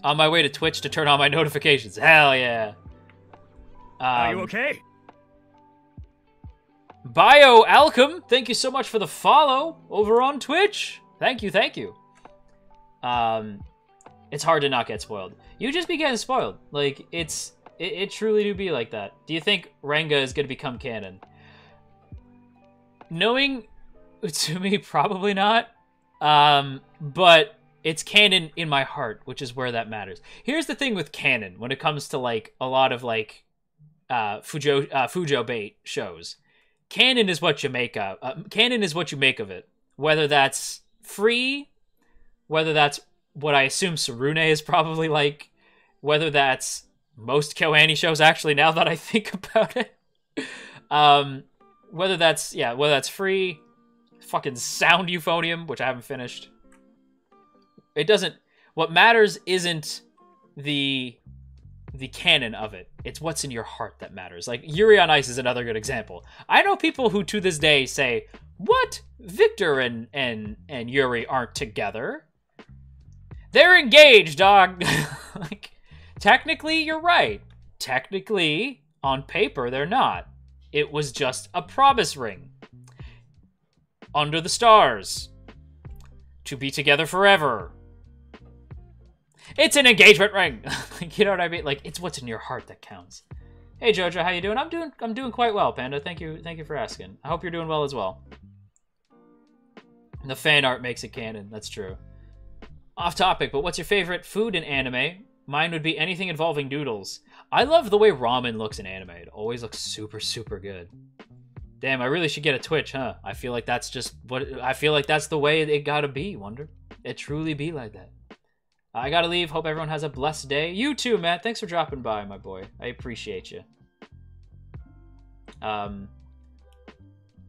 On my way to Twitch to turn on my notifications. Hell yeah. Are you okay? Bio Alchem, thank you so much for the follow over on Twitch. Thank you, thank you. It's hard to not get spoiled. You just be getting spoiled. Like, It truly do be like that. Do you think Ranga is going to become canon? Knowing Utsumi, probably not. But it's canon in my heart, which is where that matters. Here's the thing with canon when it comes to, like, a lot of, like, Fujo bait shows. Canon is what you make of. Canon is what you make of it. Whether that's free, whether that's what I assume Sarune is probably like, whether that's most KyoAni shows, actually, now that I think about it. Whether that's free, fucking Sound Euphonium, which I haven't finished. It doesn't... What matters isn't the canon of it. It's what's in your heart that matters. Like, Yuri on Ice is another good example. I know people who, to this day, say, what? Victor and Yuri aren't together? They're engaged, dog! Like... Technically, you're right. Technically, on paper, they're not. It was just a promise ring. Under the stars. To be together forever. It's an engagement ring. You know what I mean? Like, it's what's in your heart that counts. Hey Jojo, how you doing? I'm doing quite well, Panda. Thank you for asking. I hope you're doing well as well. The fan art makes it canon. That's true. Off topic, but what's your favorite food in anime? Mine would be anything involving noodles. I love the way ramen looks in anime. It always looks super, super good. Damn, I really should get a Twitch, huh? I feel like that's just what... I feel like that's the way it gotta be, Wonder. It truly be like that. I gotta leave. Hope everyone has a blessed day. You too, Matt. Thanks for dropping by, my boy. I appreciate you. I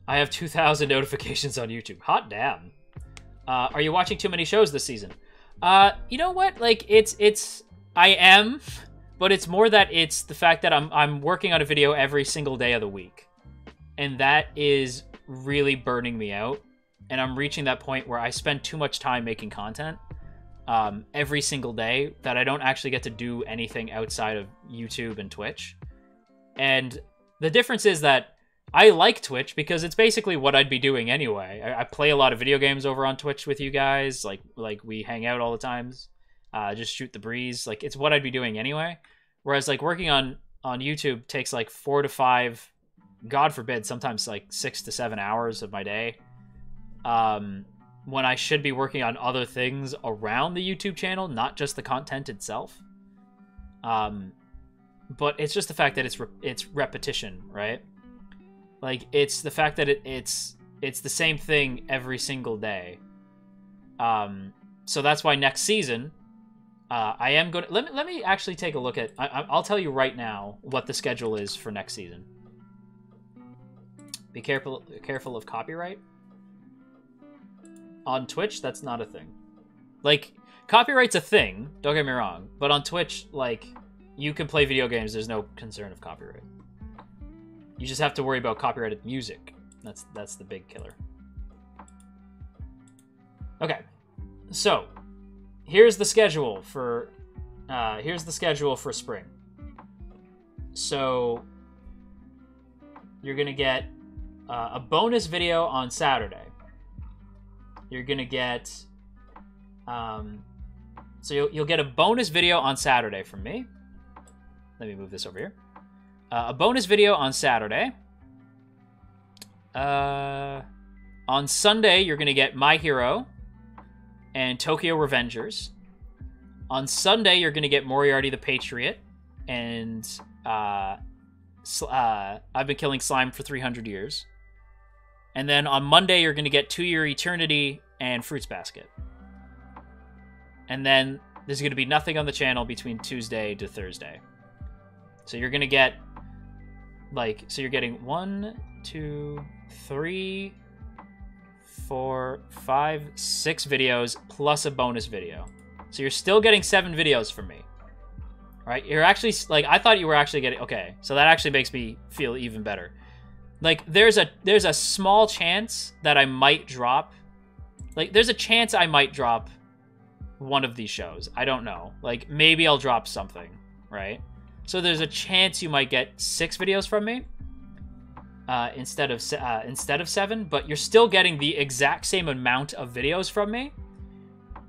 have 2,000 notifications on YouTube. Hot damn. Are you watching too many shows this season? You know what? Like, I am, but it's more that it's the fact that I'm working on a video every single day of the week. And that is really burning me out. And I'm reaching that point where I spend too much time making content every single day that I don't actually get to do anything outside of YouTube and Twitch. And the difference is that I like Twitch because it's basically what I'd be doing anyway. I play a lot of video games over on Twitch with you guys. Like we hang out all the times. Just shoot the breeze. Like, it's what I'd be doing anyway. Whereas, like, working on YouTube takes, like, 4 to 5, God forbid, sometimes, like, 6 to 7 hours of my day. When I should be working on other things around the YouTube channel, not just the content itself. But it's just the fact that it's repetition, right? Like, it's the fact that it's the same thing every single day. So that's why next season, I am going to... Let me actually take a look at... I'll tell you right now what the schedule is for next season. Be careful of copyright. On Twitch, that's not a thing. Like, copyright's a thing, don't get me wrong. But on Twitch, like, you can play video games, there's no concern of copyright. You just have to worry about copyrighted music. That's the big killer. Okay, so here's the schedule for spring. So you're gonna get a bonus video on Saturday. You're gonna get so you'll get a bonus video on Saturday from me. Let me move this over here. A bonus video on Saturday. On Sunday, you're going to get My Hero and Tokyo Revengers. On Sunday, you're going to get Moriarty the Patriot and I've Been Killing Slime for 300 Years. And then on Monday, you're going to get To Your Eternity and Fruits Basket. And then there's going to be nothing on the channel between Tuesday to Thursday. So you're going to get... Like, so you're getting 1, 2, 3, 4, 5, 6 videos plus a bonus video. So you're still getting 7 videos from me. All right? You're actually, like, I thought you were actually getting, okay. So that actually makes me feel even better. Like, there's a small chance that I might drop. Like, there's a chance I might drop one of these shows. I don't know. Like, maybe I'll drop something, right? So there's a chance you might get 6 videos from me instead of 7, but you're still getting the exact same amount of videos from me.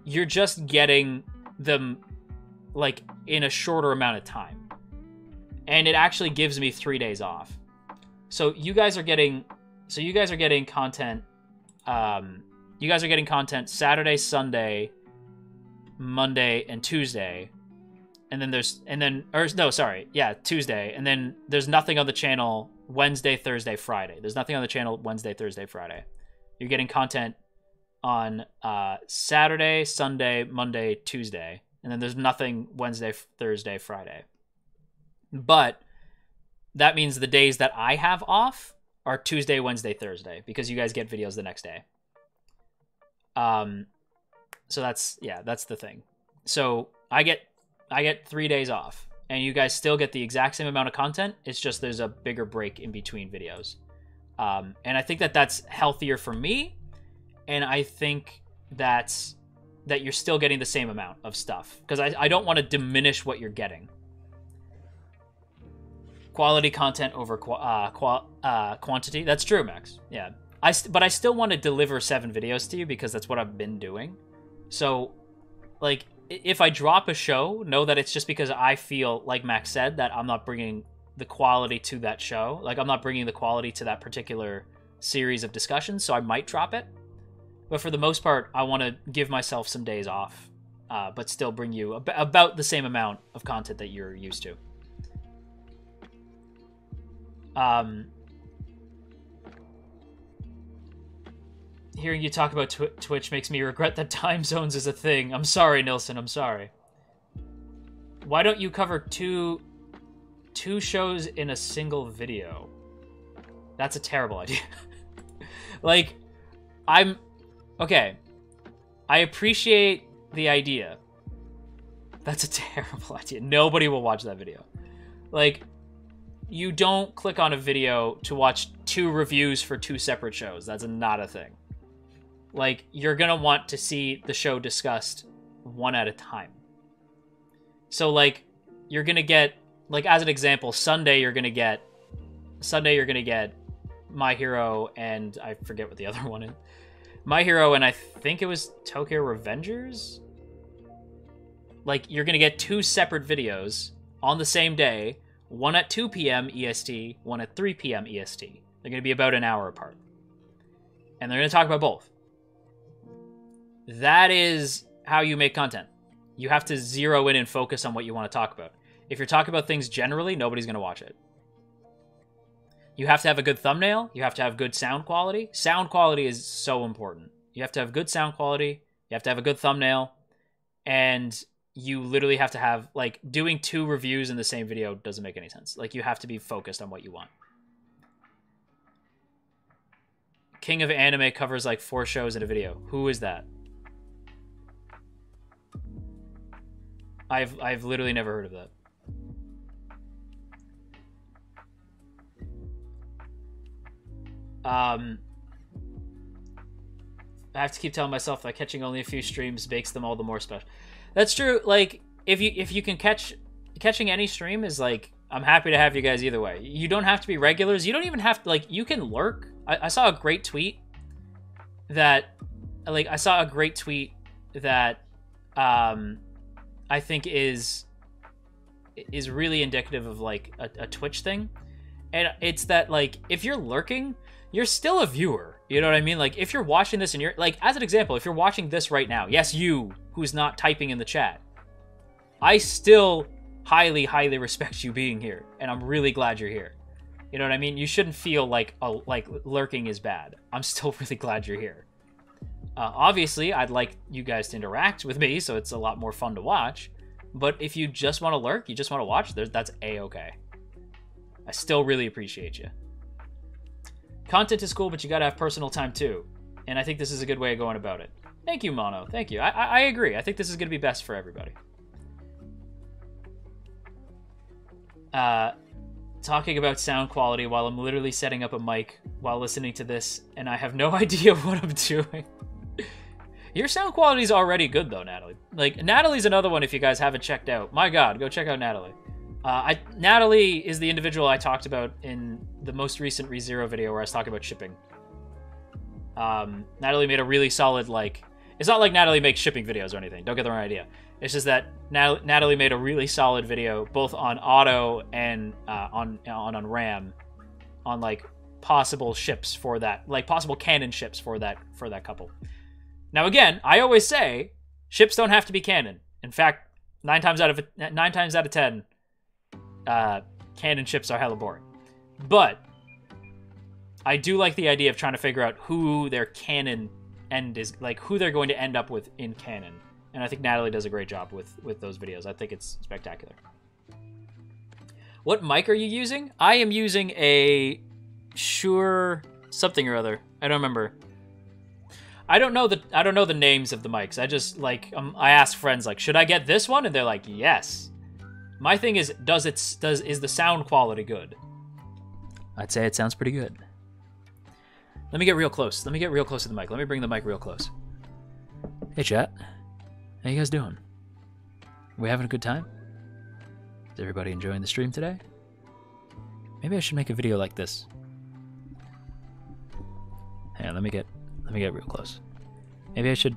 You're just getting them, like, in a shorter amount of time. And it actually gives me 3 days off. So you guys are getting content Saturday, Sunday, Monday, and Tuesday. Tuesday. And then there's nothing on the channel Wednesday, Thursday, Friday. There's nothing on the channel Wednesday, Thursday, Friday. You're getting content on Saturday, Sunday, Monday, Tuesday. And then there's nothing Wednesday, Thursday, Friday. But that means the days that I have off are Tuesday, Wednesday, Thursday, because you guys get videos the next day. So that's the thing. So I get 3 days off, and you guys still get the exact same amount of content. It's just there's a bigger break in between videos. And I think that's healthier for me, and I think that you're still getting the same amount of stuff, because I don't want to diminish what you're getting. Quality content over quantity. That's true, Max. Yeah. But I still want to deliver 7 videos to you, because that's what I've been doing. So, like, if I drop a show, know that it's just because I feel, like Max said, that I'm not bringing the quality to that show. Like, I'm not bringing the quality to that particular series of discussions, so I might drop it. But for the most part, I want to give myself some days off but still bring you about the same amount of content that you're used to. Hearing you talk about Twitch makes me regret that time zones is a thing. I'm sorry, Nilsson. I'm sorry. Why don't you cover two shows in a single video? That's a terrible idea. Like, okay. I appreciate the idea. That's a terrible idea. Nobody will watch that video. Like, you don't click on a video to watch 2 reviews for 2 separate shows. That's not a thing. Like, you're gonna want to see the show discussed one at a time. So, like, you're gonna get, like, as an example, Sunday you're gonna get My Hero and I forget what the other one is. My Hero and I think it was Tokyo Revengers? Like, you're gonna get 2 separate videos on the same day, one at 2 p.m. EST, one at 3 p.m. EST. They're gonna be about an hour apart. And they're gonna talk about both. That is how you make content. You have to zero in and focus on what you want to talk about. If you're talking about things generally, nobody's going to watch it. You have to have a good thumbnail. You have to have good sound quality. Sound quality is so important. You have to have good sound quality. You have to have a good thumbnail. And you literally have to have, like, doing 2 reviews in the same video doesn't make any sense. Like, you have to be focused on what you want. King of Anime covers, like, 4 shows in a video. Who is that? I've literally never heard of that. I have to keep telling myself that catching only a few streams makes them all the more special. That's true. Like, if you can catching any stream is, like, I'm happy to have you guys either way. You don't have to be regulars. You don't even have to, like, you can lurk. I saw a great tweet that I think is really indicative of, like, a Twitch thing. And it's that, like, if you're lurking, you're still a viewer. You know what I mean? Like, if you're watching this and you're, like, as an example, if you're watching this right now, yes, you, who's not typing in the chat, I still highly, highly respect you being here. And I'm really glad you're here. You know what I mean? You shouldn't feel like lurking is bad. I'm still really glad you're here. Obviously, I'd like you guys to interact with me, so it's a lot more fun to watch. But if you just want to lurk, you just want to watch, that's A-okay. I still really appreciate you. Content is cool, but you gotta have personal time too. And I think this is a good way of going about it. Thank you, Mono. Thank you. I agree. I think this is gonna be best for everybody. Talking about sound quality while I'm literally setting up a mic while listening to this, and I have no idea what I'm doing. Your sound quality is already good, though, Natalie. Like, Natalie's another one if you guys haven't checked out. My God, go check out Natalie. Natalie is the individual I talked about in the most recent ReZero video where I was talking about shipping. Natalie made a really solid, like... It's not like Natalie makes shipping videos or anything. Don't get the wrong idea. It's just that Natalie made a really solid video, both on auto and on RAM, on, like, possible ships for that, like, possible canon ships for that couple. Now, again, I always say ships don't have to be canon. In fact, 9 times out of 10, canon ships are hella boring. But I do like the idea of trying to figure out who their canon end is, like, who they're going to end up with in canon. And I think Natalie does a great job with those videos. I think it's spectacular. What mic are you using? I am using a Shure something or other. I don't remember. I don't know the names of the mics. I just, like, I ask friends, like, should I get this one? And they're like, yes. My thing is, is the sound quality good? I'd say it sounds pretty good. Let me get real close. Let me get real close to the mic. Let me bring the mic real close. Hey, chat. How you guys doing? We having a good time? Is everybody enjoying the stream today? Maybe I should make a video like this. Hang on, let me get real close. Maybe I should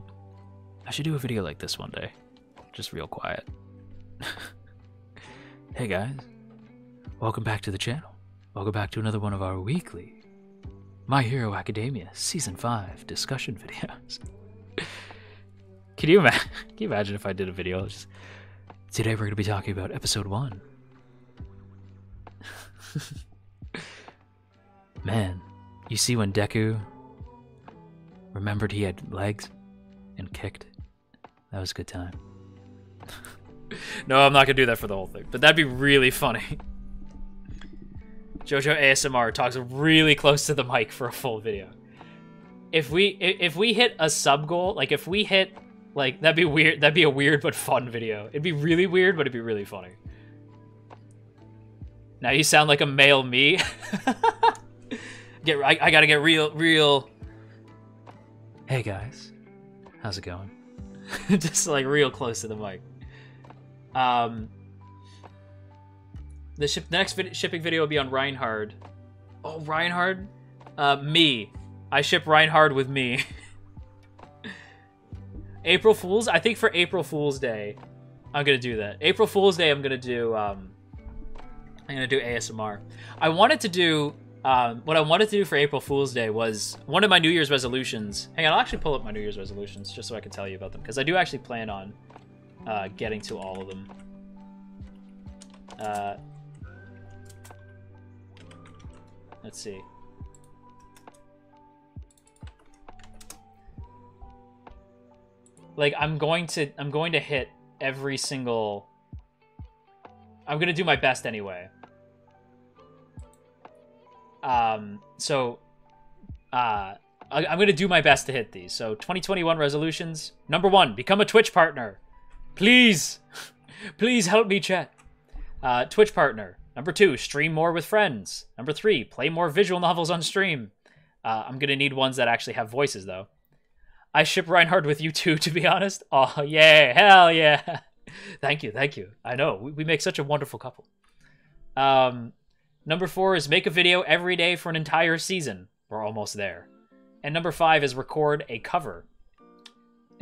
do a video like this one day. Just real quiet. Hey guys. Welcome back to the channel. Welcome back to another one of our weekly My Hero Academia Season 5 discussion videos. Can you imagine if I did a video? Just, today we're going to be talking about episode 1. Man, you see when Deku remembered he had legs and kicked? That was a good time. No, I'm not going to do that for the whole thing, but that'd be really funny. JoJo ASMR talks really close to the mic for a full video. If we hit a sub goal, like if we hit, like, that'd be weird. That'd be a weird but fun video. It'd be really weird, but it'd be really funny. Now you sound like a male me. I gotta get real. Hey guys, how's it going? Just like real close to the mic. The next shipping video will be on Reinhard. Oh, Reinhard? Me. I ship Reinhard with me. April Fools? I think for April Fool's Day, I'm gonna do that. April Fool's Day, I'm gonna do ASMR. I wanted to do, what I wanted to do for April Fool's Day was one of my New Year's resolutions. Hang on, I'll actually pull up my New Year's resolutions just so I can tell you about them, because I do actually plan on getting to all of them. Let's see. Like, I'm going to hit every single... I'm going to do my best anyway. I'm going to do my best to hit these. So, 2021 resolutions. Number 1, become a Twitch partner. Please. Please help me, chat. Twitch partner. Number 2, stream more with friends. Number 3, play more visual novels on stream. I'm going to need ones that actually have voices, though. I ship Reinhard with you too, to be honest. Oh, yeah. Hell yeah. Thank you. I know. We make such a wonderful couple. Number 4 is make a video every day for an entire season. We're almost there. And number 5 is record a cover.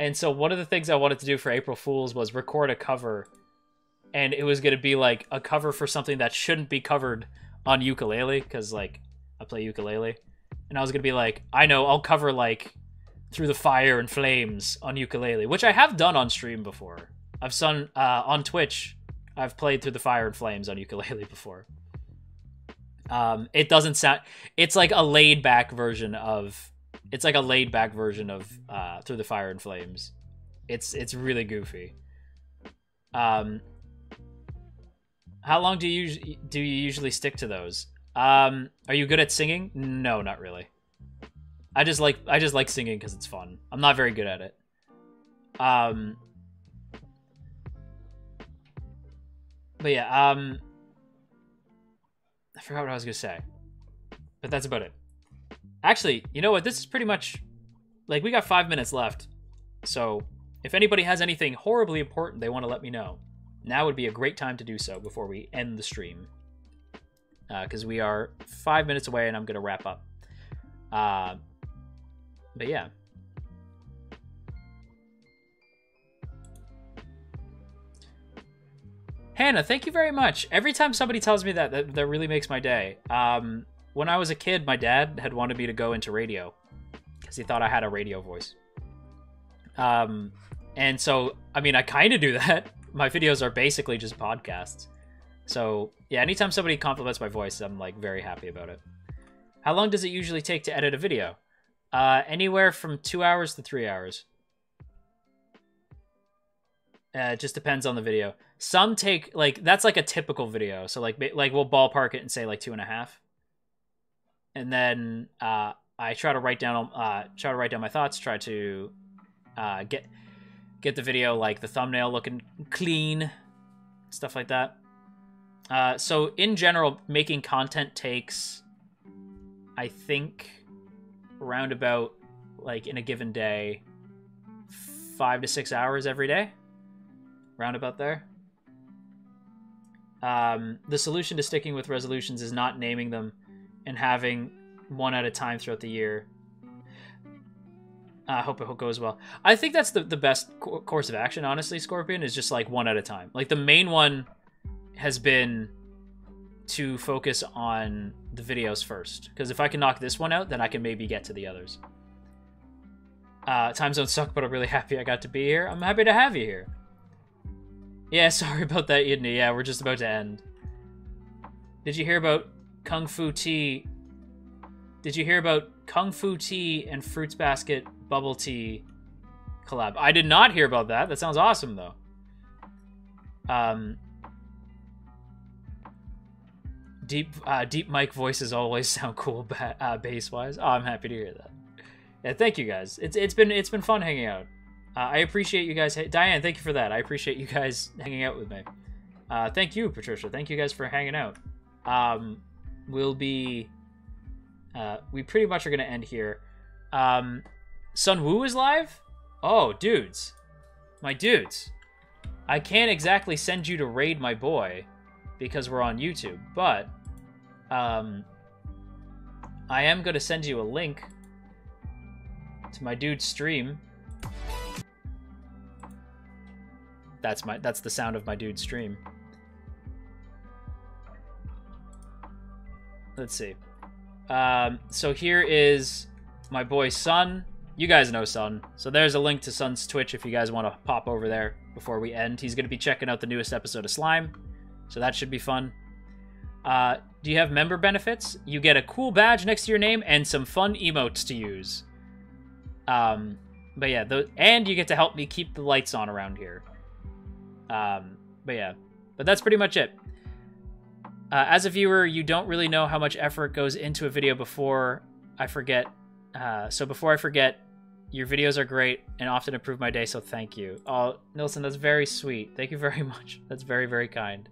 And so one of the things I wanted to do for April Fools was record a cover. And it was going to be like a cover for something that shouldn't be covered on ukulele. Because, like, I play ukulele. And I was going to be like, I know, I'll cover, like, Through the Fire and Flames on ukulele. Which I have done on stream before. I've done, on Twitch, I've played Through the Fire and Flames on ukulele before. It doesn't sound... It's like a laid-back version of... It's like a laid-back version of Through the Fire and Flames. It's really goofy. How long do you usually stick to those? Are you good at singing? No, not really. I just like singing because it's fun. I'm not very good at it. But yeah, I forgot what I was gonna say. But that's about it. Actually, you know what? This is pretty much... Like, we got 5 minutes left. So, if anybody has anything horribly important they want to let me know, now would be a great time to do so before we end the stream. Because we are 5 minutes away and I'm going to wrap up. But yeah. Hannah, thank you very much. Every time somebody tells me that really makes my day. When I was a kid, my dad had wanted me to go into radio because he thought I had a radio voice. And so, I mean, I kind of do that. My videos are basically just podcasts. So, yeah, anytime somebody compliments my voice, I'm, like, very happy about it. How long does it usually take to edit a video? Anywhere from 2 hours to 3 hours. It just depends on the video. Some take, like, that's like a typical video. So, like we'll ballpark it and say, like, 2.5. And then I try to write down my thoughts, try to get the video, like, the thumbnail looking clean, stuff like that. So in general, making content takes, I think, around about, like, in a given day, 5 to 6 hours every day. Round about there. The solution to sticking with resolutions is not naming them and having one at a time throughout the year. I hope it goes well. I think that's the best course of action, honestly, Scorpion, is just, like, one at a time. Like, the main one has been to focus on the videos first. Because if I can knock this one out, then I can maybe get to the others. Time zones suck, but I'm really happy I got to be here. I'm happy to have you here. Yeah, sorry about that, Idney. Yeah, we're just about to end. Did you hear about Kung Fu Tea? Did you hear about Kung Fu Tea and Fruits Basket Bubble Tea collab? I did not hear about that. That sounds awesome, though. Deep mic voices always sound cool bass-wise. Oh, I'm happy to hear that. Yeah, thank you guys. It's been fun hanging out. I appreciate you guys. Diane, thank you for that. I appreciate you guys hanging out with me. Thank you, Patricia. Thank you guys for hanging out. We pretty much are gonna end here. Sun Woo is live? Oh, dudes. My dudes. I can't exactly send you to raid my boy because we're on YouTube, but I am gonna send you a link to my dude's stream. That's the sound of my dude's stream. Let's see. So here is my boy Sun. You guys know Sun. So there's a link to Sun's Twitch if you guys want to pop over there before we end. He's going to be checking out the newest episode of Slime. So that should be fun. Do you have member benefits? You get a cool badge next to your name and some fun emotes to use. But yeah, and you get to help me keep the lights on around here. But that's pretty much it. As a viewer, you don't really know how much effort goes into a video before I forget. So before I forget, your videos are great and often improve my day, so thank you. Oh, Nilsson, that's very sweet. Thank you very much. That's very, very kind.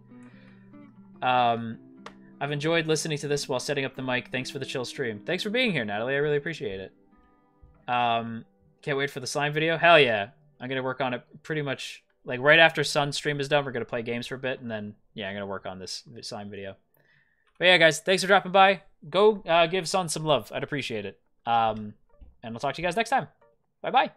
I've enjoyed listening to this while setting up the mic. Thanks for the chill stream. Thanks for being here, Natalie. I really appreciate it. Can't wait for the slime video. Hell yeah. I'm going to work on it pretty much, like, right after Sun's stream is done. We're going to play games for a bit, and then, yeah, I'm going to work on this slime video. But yeah, guys, thanks for dropping by. Go give Sun some love. I'd appreciate it. And I'll talk to you guys next time. Bye-bye.